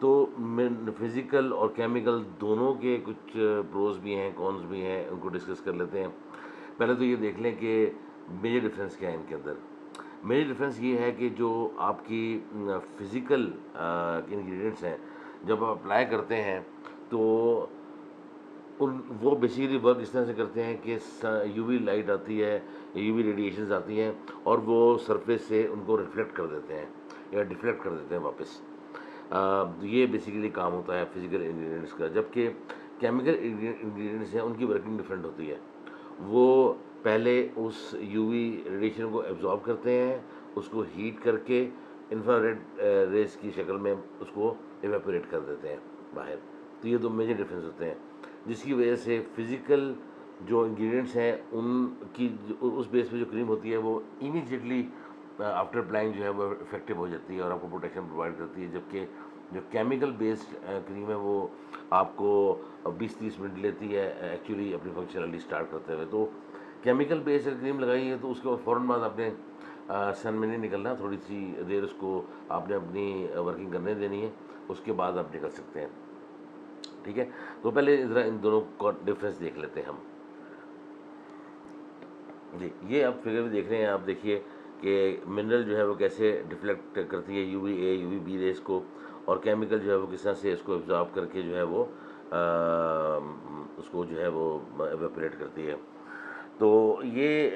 तो मैं फिज़िकल और केमिकल दोनों के कुछ प्रोज भी हैं, कॉन्स भी हैं, उनको डिस्कस कर लेते हैं। पहले तो ये देख लें कि मेजर डिफरेंस क्या है इनके अंदर। मेजर डिफरेंस ये है कि जो आपकी फिज़िकल इंग्रेडिएंट्स हैं, जब आप अप्लाई करते हैं तो उन वो बेसिकली वर्क इस तरह से करते हैं कि UV लाइट आती है, UV रेडिएशंस आती हैं और वो सरफेस से उनको रिफ्लेक्ट कर देते हैं या डिफ्लेक्ट कर देते हैं वापस। ये बेसिकली काम होता है फिज़िकल इंग्रेडिएंट्स का। जबकि केमिकल इंग्रेडिएंट्स हैं उनकी वर्किंग डिफरेंट होती है। वो पहले उस UV रेडिएशन को एब्जॉर्ब करते हैं, उसको हीट करके इंफ्रारेड रेस की शक्ल में उसको इवेपोरेट कर देते हैं बाहर। तो ये दो मेजर डिफरेंस होते हैं, जिसकी वजह से फिज़िकल जो इंग्रेडिएंट्स हैं उनकी उस बेस पे जो क्रीम होती है वो इमीडिएटली आफ्टर अप्लाइंग जो है वो इफेक्टिव हो जाती है और आपको प्रोटेक्शन प्रोवाइड करती है। जबकि जो केमिकल बेस्ड क्रीम है वो आपको 20-30 मिनट लेती है एक्चुअली अपनी फंक्शनलिटी स्टार्ट करते हुए। तो केमिकल बेस्ड क्रीम लगाई है तो उसके फ़ौरन बाद आपने सन में नहीं निकलना, थोड़ी सी देर उसको आपने अपनी वर्किंग करने देनी है, उसके बाद आप निकल सकते हैं, ठीक है। तो पहले ज़रा इन दोनों का डिफरेंस देख लेते हैं हम जी। ये आप फिगर भी देख रहे हैं, आप देखिए कि मिनरल जो है वो कैसे डिफ्लेक्ट करती है UVA UVB रेस को, और केमिकल जो है वो किस तरह से इसको एब्जॉर्ब करके जो है वो उसको जो है वो एवेपोरेट करती है। तो ये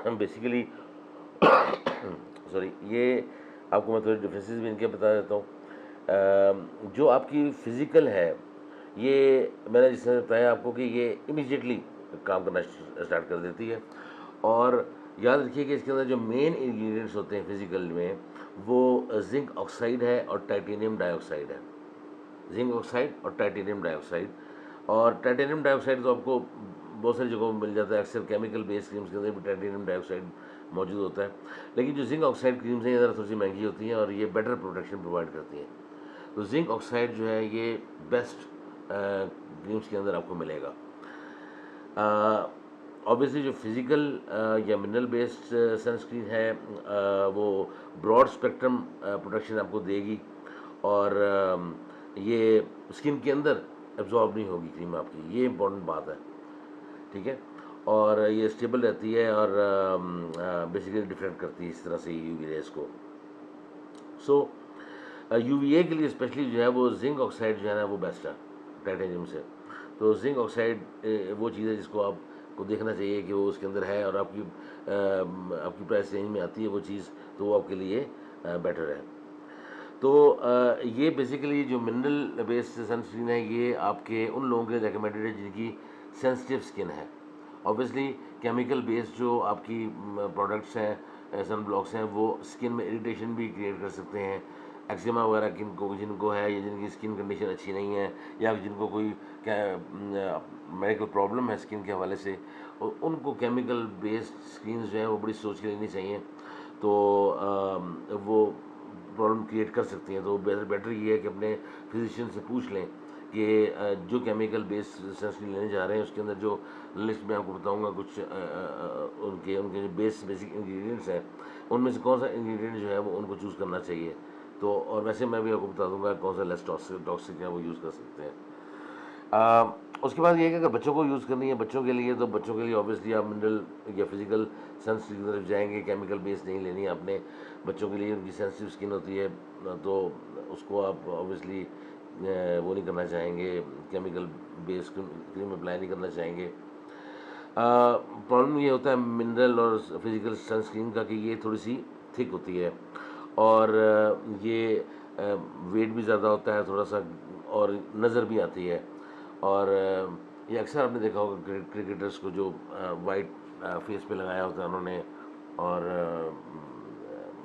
बेसिकली सॉरी, ये आपको मैं थोड़े डिफरेंसेस भी इनके बता देता हूँ। जो आपकी फ़िज़िकल है, ये मैंने जिस तरह बताया आपको कि ये इमीडिएटली काम करना स्टार्ट कर देती है। और याद रखिए कि इसके अंदर जो मेन इंग्रेडिएंट्स होते हैं फिज़िकल में, वो जिंक ऑक्साइड है और टाइटेनियम डाइऑक्साइड है। जिंक ऑक्साइड और टाइटेनियम डाइऑक्साइड। और टाइटेनियम डाइऑक्साइड तो आपको बहुत सारी जगहों में मिल जाता है, अक्सर केमिकल बेस्ड क्रीम्स के अंदर भी टाइटेनियम डाइऑक्साइड मौजूद होता है। लेकिन जो जिंक ऑक्साइड क्रीम्स हैं ये ज़रा थोड़ी सी महंगी होती हैं और ये बेटर प्रोटेक्शन प्रोवाइड करती हैं। तो जिंक ऑक्साइड जो है ये बेस्ट क्रीम्स के अंदर आपको मिलेगा। ऑब्वियसली जो फिज़िकल या मिनरल बेस्ड सनस्क्रीन है वो ब्रॉड स्पेक्ट्रम प्रोटेक्शन आपको देगी और ये स्किन के अंदर एब्जॉर्ब नहीं होगी क्रीम आपकी, ये इंपॉर्टेंट बात है, ठीक है। और ये स्टेबल रहती है और बेसिकली डिफरेंट करती है इस तरह से UV रेस को। सो UVA के लिए स्पेशली जो है वो जिंक ऑक्साइड जो है ना वो बेस्ट है टाइटेनियम से। तो जिंक ऑक्साइड वो चीज़ है जिसको आपको देखना चाहिए कि वो उसके अंदर है और आपकी प्राइस रेंज में आती है वो चीज़, तो वो आपके लिए बेटर है। तो ये बेसिकली जो मिनरल बेस्ड सनस्क्रीन है ये आपके उन लोगों के लिए रिकमेंडेड है जिनकी सेंसिटिव स्किन है। ऑब्वियसली केमिकल बेस्ड जो आपकी प्रोडक्ट्स हैं, सन ब्लॉक्स हैं, वो स्किन में इरिटेशन भी क्रिएट कर सकते हैं। एक्जिमा वगैरह जिनको है या जिनकी स्किन कंडीशन अच्छी नहीं है या जिनको कोई मेडिकल प्रॉब्लम है स्किन के हवाले से, उनको केमिकल बेस्ड स्किन जो है वो बड़ी सोच के लेनी चाहिए। तो वो प्रॉब्लम क्रिएट कर सकती हैं। तो बेटर ये है कि अपने फिजिशियन से पूछ लें कि जो केमिकल बेस्ड सनस्क्रीन लेने जा रहे हैं उसके अंदर जो लिस्ट में आपको बताऊंगा कुछ उनके उनके जो बेसिक इंग्रेडिएंट्स हैं उनमें से कौन सा इंग्रेडिएंट जो है वो उनको चूज़ करना चाहिए। तो और वैसे मैं भी आपको बता दूंगा कौन सा लेस टॉक्सिक है वो यूज़ कर सकते हैं। उसके बाद ये है कि अगर बच्चों को यूज़ करनी है बच्चों के लिए, तो बच्चों के लिए ऑब्वियसली आप मिनरल या फिजिकल सनस्क्रीन की तरफ जाएंगे। केमिकल बेस नहीं लेनी है आपने। बच्चों के लिए उनकी सेंसिटिव स्किन होती है, तो उसको आप ऑब्वियसली वो नहीं करना चाहेंगे, केमिकल बेस क्रीम अप्लाई नहीं करना चाहेंगे। प्रॉब्लम ये होता है मिनरल और फिजिकल सनस्क्रीन का कि ये थोड़ी सी थिक होती है और ये वेट भी ज़्यादा होता है थोड़ा सा, और नज़र भी आती है। और ये अक्सर आपने देखा होगा क्रिकेटर्स को जो वाइट फेस पे लगाया होता है उन्होंने, और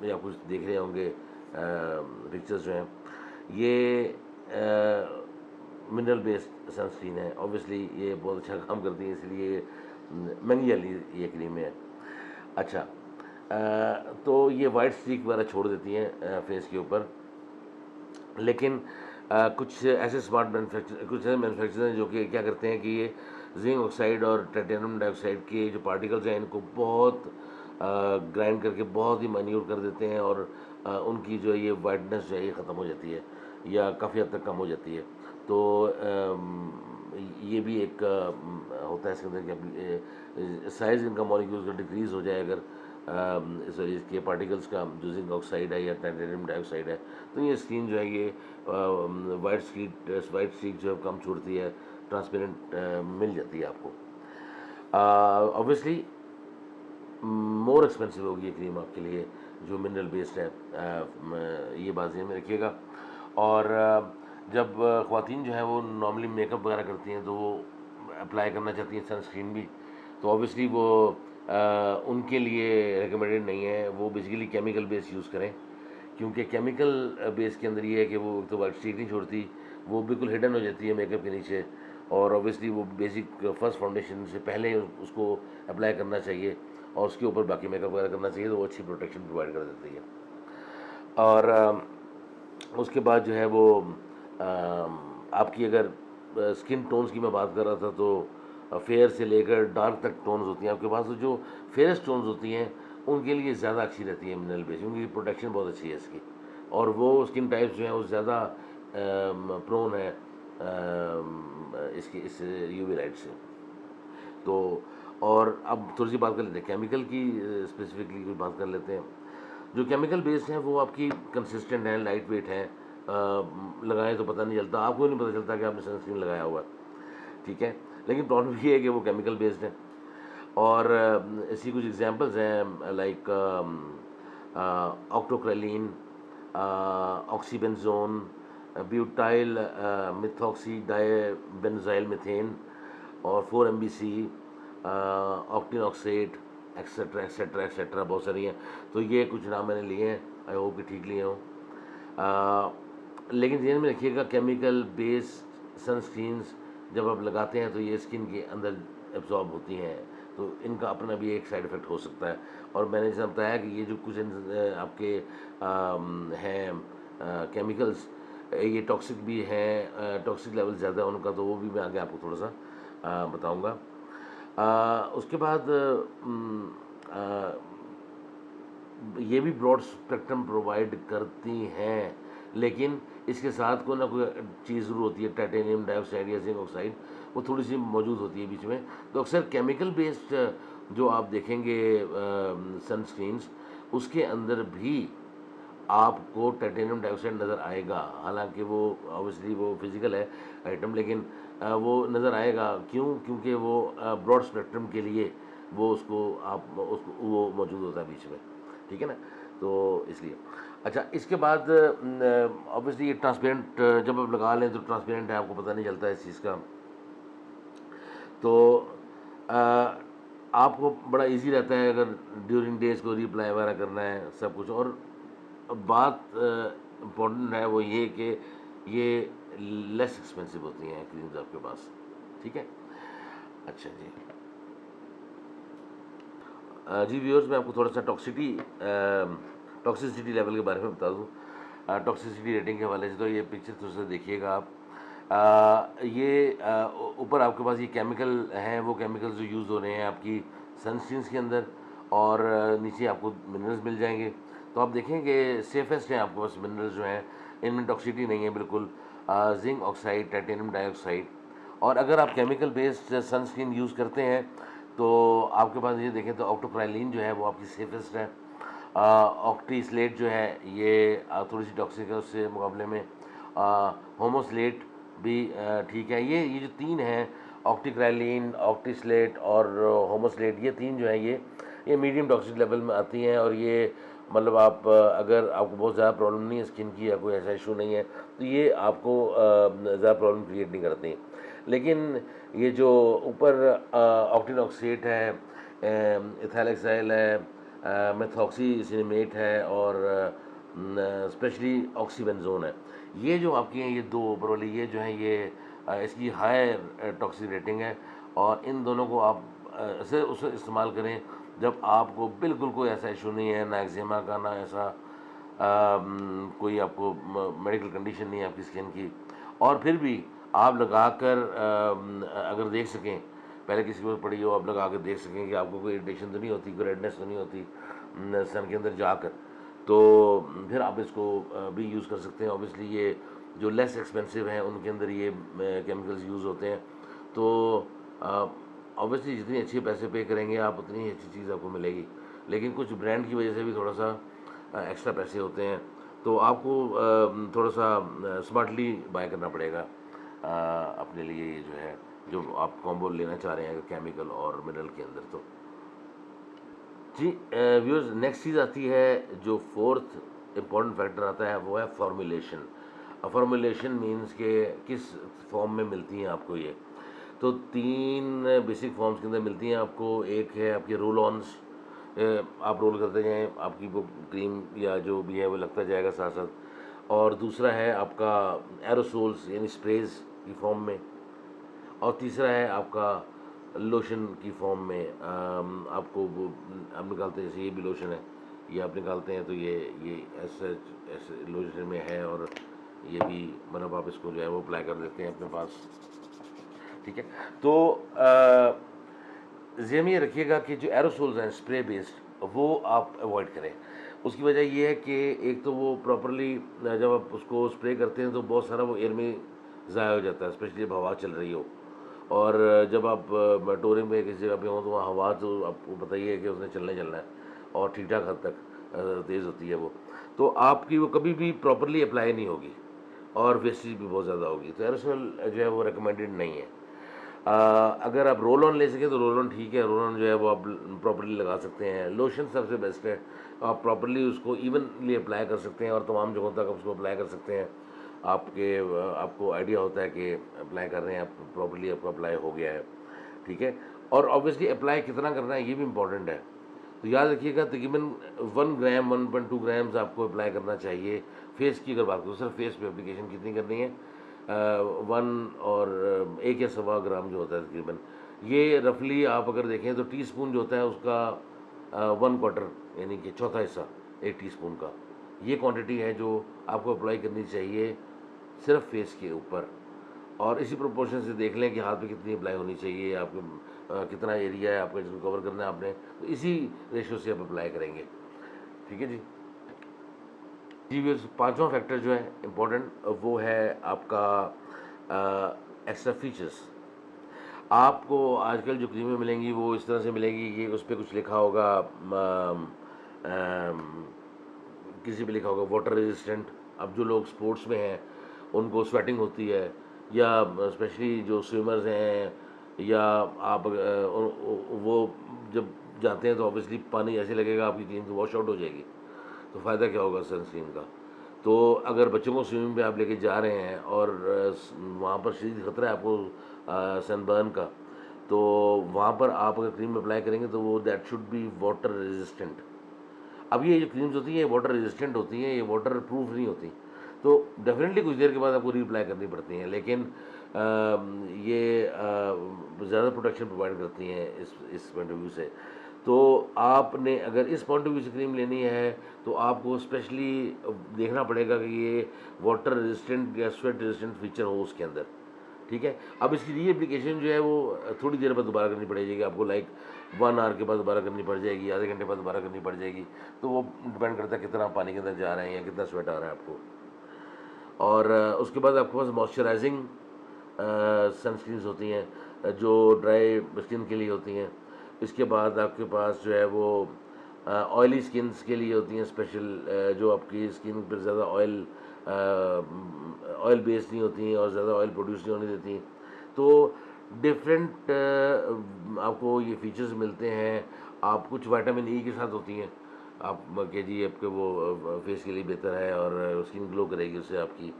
या कुछ देख रहे होंगे पिक्चर्स जो हैं, ये मिनरल बेस्ड सनस्क्रीन है। ऑब्वियसली ये बहुत अच्छा काम करती है, इसलिए महंगी वाली ये क्रीम है। अच्छा, तो ये वाइट स्ट्रीक वगैरह छोड़ देती हैं फेस के ऊपर, लेकिन कुछ ऐसे मैन्युफैक्चरर हैं जो कि क्या करते हैं कि ये जिंक ऑक्साइड और टाइटेनियम डाइऑक्साइड के जो पार्टिकल्स हैं इनको बहुत ग्राइंड करके बहुत ही माइन्यूट कर देते हैं, और उनकी जो ये वाइटनेस जो है ये ख़त्म हो जाती है या काफ़ी हद तक कम हो जाती है। तो ये भी एक होता है इसके अंदर कि साइज़ इनका मॉलिक्यूल्स का डिक्रीज़ हो जाए अगर सॉरी इसके पार्टिकल्स का, जो जिंक ऑक्साइड है या टाइटेनियम डाइऑक्साइड है, तो ये स्क्रीन जो है ये वाइट स्ट्रीक जो है कम छोड़ती है, ट्रांसपेरेंट मिल जाती है आपको। ऑब्वियसली मोर एक्सपेंसिव होगी ये क्रीम आपके लिए जो मिनरल बेस्ड है, ये बात ध्यान में रखिएगा। और जब ख़वातीन जो है वो नॉर्मली मेकअप वगैरह करती हैं तो वो अप्लाई करना चाहती हैं सनस्क्रीन भी, तो ऑब्वियसली वो उनके लिए रिकमेंडेड नहीं है। वो बेसिकली केमिकल बेस यूज़ करें, क्योंकि केमिकल बेस के अंदर ये है कि वो तो वाइट स्ट्रीक नहीं छोड़ती, वो बिल्कुल हिडन हो जाती है मेकअप के नीचे, और ऑब्वियसली वो बेसिक फर्स्ट फाउंडेशन से पहले उसको अप्लाई करना चाहिए और उसके ऊपर बाकी मेकअप वगैरह करना चाहिए, तो वो अच्छी प्रोटेक्शन प्रोवाइड कर देती है। और उसके बाद जो है वो आपकी अगर स्किन टोन्स की मैं बात कर रहा था, तो फेयर से लेकर डार्क तक टोन्स होती हैं आपके पास, तो जो फेयरेस्ट टोन्स होती हैं उनके लिए ज़्यादा अच्छी रहती है मिनरल बेस, क्योंकि प्रोटेक्शन बहुत अच्छी है इसकी, और वो स्किन टाइप्स जो हैं वो ज़्यादा प्रोन है इसकी इस यूवी लाइट से। तो और अब थोड़ी सी बात कर लेते हैं केमिकल की, स्पेसिफिकली कुछ बात कर लेते हैं। जो केमिकल बेस्ड हैं वो आपकी कंसिस्टेंट हैं, लाइट वेट हैं, लगाएं तो पता नहीं चलता, आपको नहीं पता चलता कि आपने सनस्क्रीन लगाया हुआ है, ठीक है। लेकिन प्रॉब्लम ये है कि वो केमिकल बेस्ड है। और इसकी कुछ एग्जांपल्स हैं like octocrylene, oxybenzone, butyl methoxy dibenzyl methane, और 4-MBC, octinoxate, etcetera etcetera etcetera, बहुत सारी हैं। तो ये कुछ नाम मैंने लिए हैं, आई होप कि ठीक लिए हों। लेकिन ध्यान में रखिएगा केमिकल बेस्ड सनस्क्रीन्स जब आप लगाते हैं तो ये स्किन के अंदर एब्जॉर्ब होती हैं, तो इनका अपना भी एक साइड इफ़ेक्ट हो सकता है। और मैंने जैसा बताया कि ये जो कुछ आपके हैं केमिकल्स, ये टॉक्सिक भी हैं, टॉक्सिक लेवल ज़्यादा है उनका, तो वो भी मैं आगे आपको थोड़ा सा बताऊँगा। उसके बाद ये भी ब्रॉड स्पेक्ट्रम प्रोवाइड करती हैं, लेकिन इसके साथ कोई ना कोई चीज़ ज़रूर होती है, टाइटेनियम डाइऑक्साइड या जिंक ऑक्साइड, वो थोड़ी सी मौजूद होती है बीच में। तो अक्सर केमिकल बेस्ड जो आप देखेंगे सनस्क्रीन्स, उसके अंदर भी आपको टाइटेनियम डाइऑक्साइड नज़र आएगा, हालांकि वो ऑब्वियसली वो फिज़िकल है आइटम, लेकिन वो नज़र आएगा। क्यों? क्योंकि वो ब्रॉड स्पेक्ट्रम के लिए वो उसको वो मौजूद होता है बीच में, ठीक है ना, तो इसलिए। अच्छा, इसके बाद ऑब्वियसली ये ट्रांसपेरेंट जब आप लगा लें तो ट्रांसपेरेंट है, आपको पता नहीं चलता है इस चीज़ का, तो आपको बड़ा इजी रहता है अगर ड्यूरिंग डेज को रिप्लाई वगैरह करना है सब कुछ। और बात इम्पोर्टेंट है वो ये कि ये लेस एक्सपेंसिव होती हैं क्रीम्स आपके पास, ठीक है। अच्छा जी, जी व्यूअर्स, मैं आपको थोड़ा सा टॉक्सिसिटी लेवल के बारे में बता दूं। टॉक्सिसिटी रेटिंग के हवाले से तो ये पिक्चर थोड़ा सा देखिएगा आप। ये ऊपर आपके पास ये केमिकल हैं, वो केमिकल्स जो यूज़ हो रहे हैं आपकी सनस्क्रीन्स के अंदर, और नीचे आपको मिनरल्स मिल जाएंगे। तो आप देखें कि सेफेस्ट हैं आपके पास मिनरल्स जो हैं, इनमें टॉक्सिसिटी नहीं है बिल्कुल। Zinc oxide, titanium dioxide. और अगर आप केमिकल बेस्ड सनस्क्रीन यूज़ करते हैं तो आपके पास ये देखें तो ऑक्टोक्राइलिन जो है वो आपकी सेफेस्ट है। ऑक्टी स्लेट जो है ये थोड़ी सी टॉक्सिक है उससे मुकाबले में। होमोस्लेट भी ठीक है। ये जो तीन हैं, ऑक्टिक्राइलिन, ऑक्टीस्लेट और होमोस्लेट, ये तीन जो हैं ये मीडियम टॉक्सिक लेवल में आती हैं। और ये मतलब आप अगर आपको बहुत ज़्यादा प्रॉब्लम नहीं है स्किन की या कोई ऐसा इशू नहीं है तो ये आपको ज़्यादा प्रॉब्लम क्रिएट नहीं करती। लेकिन ये जो ऊपर ऑक्टिनॉक्सेट है, इथाइलक्साइल है, मेथॉक्सीसिनेमेट है और स्पेशली ऑक्सीबेंजोन है, ये जो आपकी हैं ये दो ऊपर वाली ये जो है ये इसकी हायर टॉक्सिक रेटिंग है। और इन दोनों को आप ऐसे उसे इस्तेमाल करें जब आपको बिल्कुल कोई ऐसा इशू नहीं है, ना एक्जिमा का, ना ऐसा कोई आपको मेडिकल कंडीशन नहीं है आपकी स्किन की। और फिर भी आप लगाकर अगर देख सकें, पहले किसी को पड़ी हो, आप लगा कर देख सकें कि आपको कोई इरिटेशन तो नहीं होती, कोई रेडनेस तो नहीं होती सन के अंदर जाकर, तो फिर आप इसको भी यूज़ कर सकते हैं। ऑब्वियसली ये जो लेस एक्सपेंसिव हैं उनके अंदर ये केमिकल्स यूज़ होते हैं। तो ऑब्वियसली जितनी अच्छे पैसे पे करेंगे आप उतनी अच्छी चीज़ आपको मिलेगी। लेकिन कुछ ब्रांड की वजह से भी थोड़ा सा एक्स्ट्रा पैसे होते हैं, तो आपको थोड़ा सा स्मार्टली बाय करना पड़ेगा अपने लिए। ये जो है जो आप कॉम्बो लेना चाह रहे हैं अगर केमिकल और मिनरल के अंदर तो जी। व्यूअर्स, नेक्स्ट चीज़ आती है जो फोर्थ इम्पॉर्टेंट फैक्टर आता है वो है फॉर्मुलेशन। फॉर्मुलेशन मीन्स के किस फॉर्म में मिलती हैं आपको ये। तो तीन बेसिक फॉर्म्स के अंदर मिलती हैं आपको। एक है आपके रोल ऑन्स, आप रोल करते जाएं, आपकी वो क्रीम या जो भी है वो लगता जाएगा साथ साथ। और दूसरा है आपका एरोसोल्स यानी स्प्रेज की फॉर्म में। और तीसरा है आपका लोशन की फॉर्म में। आपको वो आप निकालते हैं, जैसे ये भी लोशन है, ये आप निकालते हैं तो ये ऐसे ऐसे लोशन में है। और ये भी मतलब आप इसको जो है वो अप्लाई कर देते हैं अपने पास, ठीक है। तो ज़हन में ये रखिएगा कि जो एरोसोल्स हैं स्प्रे बेस्ड वो आप अवॉइड करें। उसकी वजह ये है कि एक तो वो प्रॉपरली जब आप उसको स्प्रे करते हैं तो बहुत सारा वो एयर में ज़ाया हो जाता है, स्पेशली जब हवा चल रही हो। और जब आप टूरिंग में किसी जगह पे हो तो वहाँ हवा तो आपको पता ही है कि उसने चलना है और ठीक ठाक हद तक तेज़ होती है वो। तो आपकी वो कभी भी प्रॉपरली अप्लाई नहीं होगी और वेस्टेज भी बहुत ज़्यादा होगी। तो एरोसोल जो है वो रिकमेंडेड नहीं है। अगर आप रोल ऑन ले सकें तो रोल ऑन ठीक है, रोल ऑन जो है वो आप प्रॉपरली लगा सकते हैं। लोशन सबसे बेस्ट है, आप प्रॉपरली उसको इवनली अप्लाई कर सकते हैं और तमाम जगहों तक उसको अप्लाई कर सकते हैं। आपको आइडिया होता है कि अप्लाई कर रहे हैं आप, प्रॉपरली आपको अप्लाई हो गया है, ठीक है। और ऑब्वियसली अप्लाई कितना करना है ये भी इम्पॉर्टेंट है। तो याद रखिएगा तकरीबन 1 ग्राम 1.2 ग्राम्स आपको अप्लाई करना चाहिए। फेस की अगर बात करूँ, सिर्फ फेस पे एप्लीकेशन कितनी करनी है, 1 और 1 या सवा ग्राम जो होता है तकरीबन, ये रफली आप अगर देखें तो टीस्पून जो होता है उसका 1/4 यानी कि चौथा हिस्सा 1 टीस्पून का, ये क्वांटिटी है जो आपको अप्लाई करनी चाहिए सिर्फ फेस के ऊपर। और इसी प्रोपोर्शन से देख लें कि हाथ पे कितनी अप्लाई होनी चाहिए, आपको कितना एरिया है आपका जिसको कवर करना है आपने, तो इसी रेशो से आप अप्लाई करेंगे, ठीक है जी। जी व्यूअर्स, पांचवा फैक्टर जो है इम्पोर्टेंट वो है आपका एक्स्ट्रा फीचर्स। आपको आजकल जो क्रीमें मिलेंगी वो इस तरह से मिलेंगी कि उस पर कुछ लिखा होगा, किसी पे लिखा होगा वाटर रेजिस्टेंट। अब जो लोग स्पोर्ट्स में हैं उनको स्वेटिंग होती है, या स्पेशली जो स्विमर्स हैं, या आप वो जब जाते हैं तो ऑब्वियसली पानी ऐसे लगेगा आपकी क्रीम तो वॉश आउट हो जाएगी, तो फ़ायदा क्या होगा सनस्क्रीन का। तो अगर बच्चों को स्विमिंग पे आप लेके जा रहे हैं और वहाँ पर शदीद खतरा है आपको सनबर्न का, तो वहाँ पर आप अगर क्रीम अप्लाई करेंगे तो वो that should be water resistant. अब ये जो क्रीम्स होती हैं ये वाटर रेजिस्टेंट होती हैं, ये वाटर प्रूफ नहीं होती, तो डेफिनेटली कुछ देर के बाद आपको रीअप्लाई करनी पड़ती हैं। लेकिन ये ज़्यादा प्रोटेक्शन प्रोवाइड करती हैं इस पॉइंट ऑफ व्यू से। तो आपने अगर इस पॉइंट ऑफ व्यू से क्रीम लेनी है तो आपको स्पेशली देखना पड़ेगा कि ये वाटर रेजिस्टेंट या स्वेट रेजिस्टेंट फीचर हो उसके अंदर, ठीक है। अब इसकी री एप्लीकेशन जो है वो थोड़ी देर बाद दोबारा करनी पड़ेगी आपको, लाइक 1 आवर के बाद दोबारा करनी पड़ जाएगी, आधे घंटे बाद दोबारा करनी पड़ जाएगी। तो वो डिपेंड करता है कितना आप पानी के अंदर जा रहे हैं या कितना स्वेट आ रहा है आपको। और उसके बाद आपके पास मॉइस्चराइजिंग सनस्क्रीन्स होती हैं जो ड्राई स्किन के लिए होती हैं। इसके बाद आपके पास जो है वो ऑयली स्किन्स के लिए होती हैं स्पेशल, जो आपकी स्किन पर ज़्यादा ऑयल बेस्ड नहीं होती हैं और ज़्यादा ऑयल प्रोड्यूस नहीं होने देती। तो डिफरेंट आपको ये फीचर्स मिलते हैं। आप कुछ विटामिन ई के साथ होती हैं, आप के जी आपके वो फेस के लिए बेहतर है और स्किन ग्लो करेगी उससे आपकी।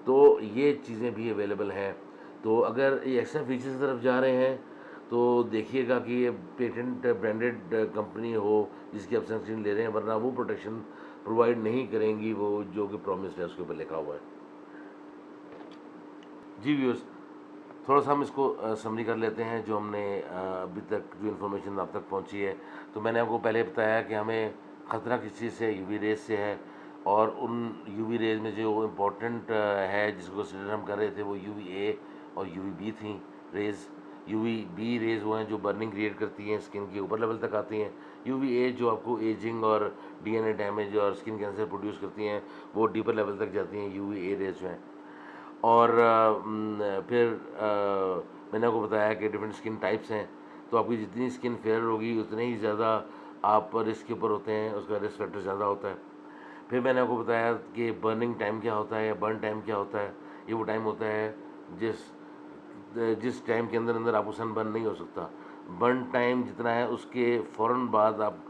तो ये चीज़ें भी अवेलेबल हैं। तो अगर ये एक्स्ट्रा फीचर्स की तरफ जा रहे हैं तो देखिएगा कि ये पेटेंट ब्रांडेड कंपनी हो जिसकी आप सनस्क्रीन ले रहे हैं, वरना वो प्रोटेक्शन प्रोवाइड नहीं करेंगी वो जो कि प्रॉमिस है उसके ऊपर लिखा हुआ है। जी व्यूअर्स, थोड़ा सा हम इसको समरी कर लेते हैं जो हमने अभी तक जो इन्फॉर्मेशन आप तक पहुंची है। तो मैंने आपको पहले बताया कि हमें ख़तरा किस चीज़ से, यूवी रेज से है। और उन यूवी रेज में जो इम्पोर्टेंट है जिसको कंसिडर हम कर रहे थे वो यूवी ए और यूवी बी थी रेज। यूवी बी रेज वो हैं जो बर्निंग क्रिएट करती हैं, स्किन के ऊपर लेवल तक आती हैं। यूवी ए जो आपको एजिंग और डीएनए डैमेज और स्किन कैंसर प्रोड्यूस करती हैं, वो डीपर लेवल तक जाती हैं, यूवी ए रेज जो हैं। और फिर मैंने आपको बताया कि डिफरेंट स्किन टाइप्स हैं। तो आपकी जितनी स्किन फेयर होगी उतने ही ज़्यादा आप रिस्क के ऊपर होते हैं, उसका रिस्क फैक्टर ज़्यादा होता है। फिर मैंने आपको बताया कि बर्निंग टाइम क्या होता है या बर्न टाइम क्या होता है। ये वो टाइम होता है जिस जिस टाइम के अंदर अंदर आपको सन बर्न नहीं हो सकता। बर्न टाइम जितना है उसके फ़ौरन बाद आप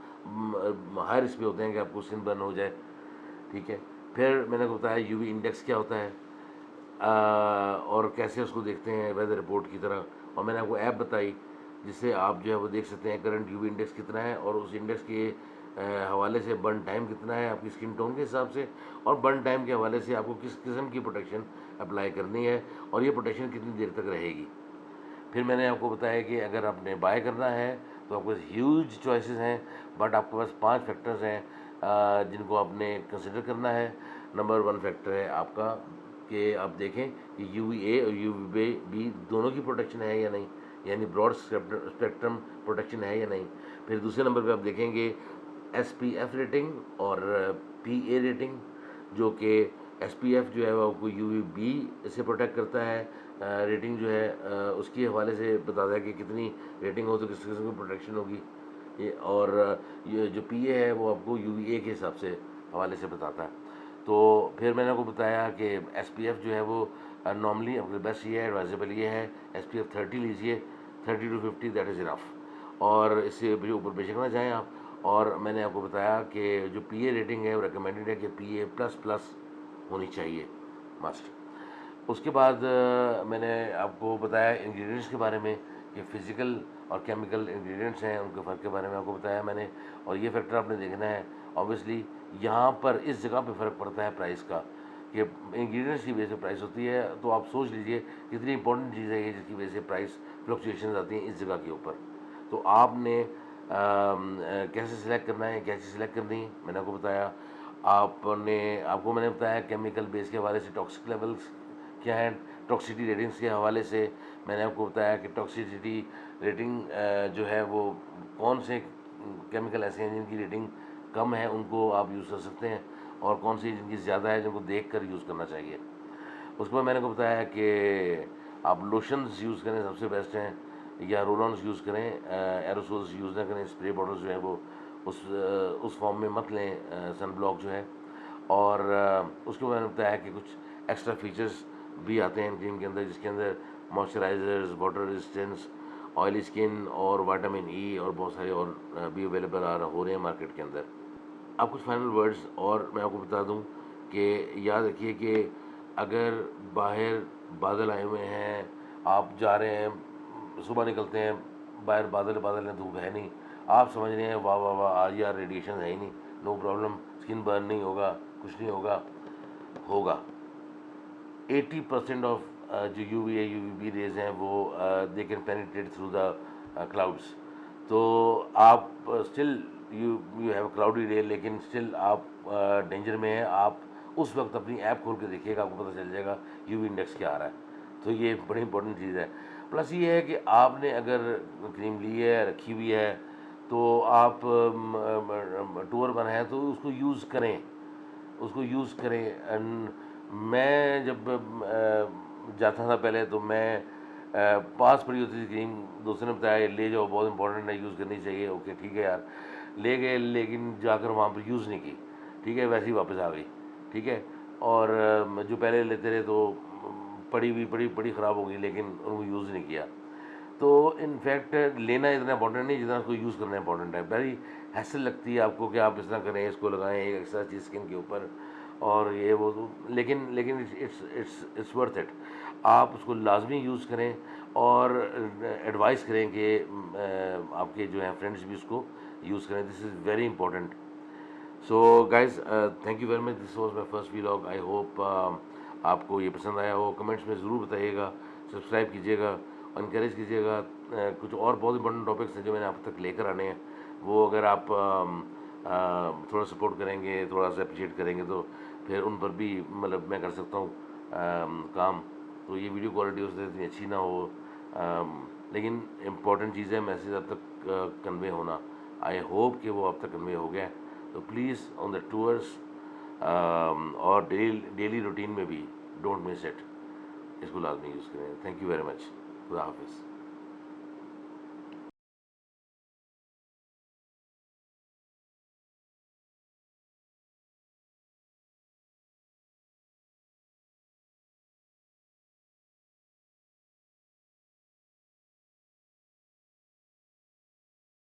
हाई रिस्क पे होते हैं कि आपको स्किन बर्न हो जाए, ठीक है। फिर मैंने आपको बताया यूवी इंडेक्स क्या होता है और कैसे उसको देखते हैं वेदर रिपोर्ट की तरह। और मैंने आपको ऐप बताई जिससे आप जो है वो देख सकते हैं करंट यूवी इंडेक्स कितना है और उस इंडेक्स के हवाले से बर्न टाइम कितना है आपकी स्किन टोन के हिसाब से, और बर्न टाइम के हवाले से आपको किस किस्म की प्रोटेक्शन अप्लाई करनी है और ये प्रोटेक्शन कितनी देर तक रहेगी। फिर मैंने आपको बताया कि अगर आपने बाय करना है तो आपके पास ह्यूज चॉइसेस हैं, बट आपके पास 5 फैक्टर्स हैं जिनको आपने कंसिडर करना है। नंबर 1 फैक्टर है आपका कि आप देखें कि यूवी ए और यूवी बी दोनों की प्रोटेक्शन है या नहीं, यानी ब्रॉड स्पेक्ट्रम प्रोटेक्शन है या नहीं। फिर दूसरे नंबर पे आप देखेंगे SPF रेटिंग और PA रेटिंग, जो कि SPF जो है वो आपको UVB से प्रोटेक्ट करता है। रेटिंग जो है उसके हवाले से बताता है कि कितनी रेटिंग हो तो किस किस्म की प्रोटेक्शन होगी ये। और ये जो PA है वो आपको UVA के हिसाब से हवाले से बताता है। तो फिर मैंने आपको बताया कि SPF जो है वो नॉर्मली आपके बेस्ट ये है, एडवाइजेबल ये है SPF 30 लीजिए, 30 to 50 दैट इज़ इनफ। और इससे ऊपर बेशक ना जाएँ आप। और मैंने आपको बताया कि जो PA रेटिंग है वो रिकमेंडेड है कि PA++ होनी चाहिए, मस्ट। उसके बाद मैंने आपको बताया इंग्रेडिएंट्स के बारे में कि फ़िज़िकल और केमिकल इंग्रेडिएंट्स हैं, उनके फ़र्क के बारे में आपको बताया मैंने। और ये फैक्टर आपने देखना है ऑब्वियसली। यहाँ पर इस जगह पे फ़र्क पड़ता है प्राइस का कि इंग्रेडिएंट्स की वजह से प्राइस होती है। तो आप सोच लीजिए कितनी इंपॉर्टेंट चीज़ है ये जिसकी वजह से प्राइस फ्लक्चुएशंस आती हैं इस जगह के ऊपर। तो आपने कैसे सिलेक्ट करना है, क्या चीज़ सिलेक्ट करनी है, मैंने आपको बताया। आपको मैंने बताया केमिकल बेस के हवाले से टॉक्सिक लेवल्स क्या है, टॉक्सिसिटी रेटिंग्स के हवाले से मैंने आपको बताया कि टॉक्सिसिटी रेटिंग जो है वो कौन से केमिकल ऐसे हैं जिनकी रेटिंग कम है उनको आप यूज़ कर सकते हैं, और कौन सी जिनकी ज़्यादा है जिनको देख कर यूज़ करना चाहिए। उसके बाद मैंने आपको बताया कि आप लोशंस यूज़ करें सबसे बेस्ट हैं, या रोल ऑन्स यूज़ करें, एरोसोल्स यूज़ ना करें। स्प्रे बॉटल्स जो है वो उस फॉर्म में मत लें, सन ब्लॉक जो है। और उसके बाद मैंने बताया कि कुछ एक्स्ट्रा फीचर्स भी आते हैं क्रीम के अंदर, जिसके अंदर moisturisers, water resistance, oily skin और विटामिन ई और बहुत सारे और भी अवेलेबल हो रहे हैं मार्केट के अंदर। अब कुछ फाइनल वर्ड्स और मैं आपको बता दूं कि याद रखिए कि अगर बाहर बादल आए हुए हैं, आप जा रहे हैं, सुबह निकलते हैं, बाहर बादल बादल हैं, धूप है नहीं, आप समझ रहे हैं वाह वाह वाह आज यार रेडिएशन है ही नहीं, नो प्रॉब्लम, स्किन बर्न नहीं होगा, कुछ नहीं होगा। होगा 80% ऑफ जो UV है UVB रेज हैं वो they can penetrate through the clouds. तो आप still you have a cloudy day, लेकिन स्टिल आप डेंजर में हैं। आप उस वक्त अपनी ऐप खोल के देखिएगा, आपको पता चल जाएगा यूवी इंडेक्स क्या आ रहा है। तो ये बड़ी इंपॉर्टेंट चीज़ है। प्लस ये है कि आपने अगर क्रीम ली है, रखी हुई है, तो आप टूर पर हैं तो उसको यूज़ करें, उसको यूज़ करें। एंड मैं जब जाता था पहले, तो मैं पास पड़ी होती थी क्रीम, दोस्तों ने बताया ले जाओ, बहुत इंपॉर्टेंट है, यूज़ करनी चाहिए। ओके ठीक है यार, ले गए, लेकिन जाकर वहाँ पर यूज़ नहीं की, ठीक है, वैसे ही वापस आ गई, ठीक है। और जो पहले लेते रहे तो पड़ी हुई पड़ी ख़राब हो गई, लेकिन उनको यूज़ नहीं किया। तो इनफैक्ट लेना इतना इंपॉर्टेंट नहीं जितना उसको यूज़ करना इंपॉर्टेंट है। वेरी हैसल लगती है आपको कि आप इस तरह करें, इसको लगाएं एक एक्स्ट्रा चीज़ स्किन के ऊपर और ये वो तो, लेकिन इट्स वर्थ इट। आप उसको लाजमी यूज़ करें और एडवाइस करें कि आपके जो हैं फ्रेंड्स भी उसको यूज़ करें। This is very important. So guys, thank you very much. This was my first vlog. I hope आपको ये पसंद आया हो। कमेंट्स में ज़रूर बताइएगा, सब्सक्राइब कीजिएगा, इनक्रेज कीजिएगा। कुछ और बहुत इंपॉर्टेंट टॉपिक्स हैं जो मैंने आप तक लेकर आने हैं, वो अगर आप थोड़ा सपोर्ट करेंगे, थोड़ा सा अप्रिशिएट करेंगे, तो फिर उन पर भी मतलब मैं कर सकता हूँ काम। तो ये वीडियो क्वालिटी उससे इतनी अच्छी ना हो, लेकिन इम्पॉर्टेंट चीज़ है मैसेज अब तक कन्वे होना। आई होप कि वो अब तक कन्वे हो गया है। तो प्लीज़ ऑन द टूर्स और डेली रूटीन में भी डोंट मिस इट, इसको लाजमी यूज़ करें। Thank you very much. खुदा हाफिज़।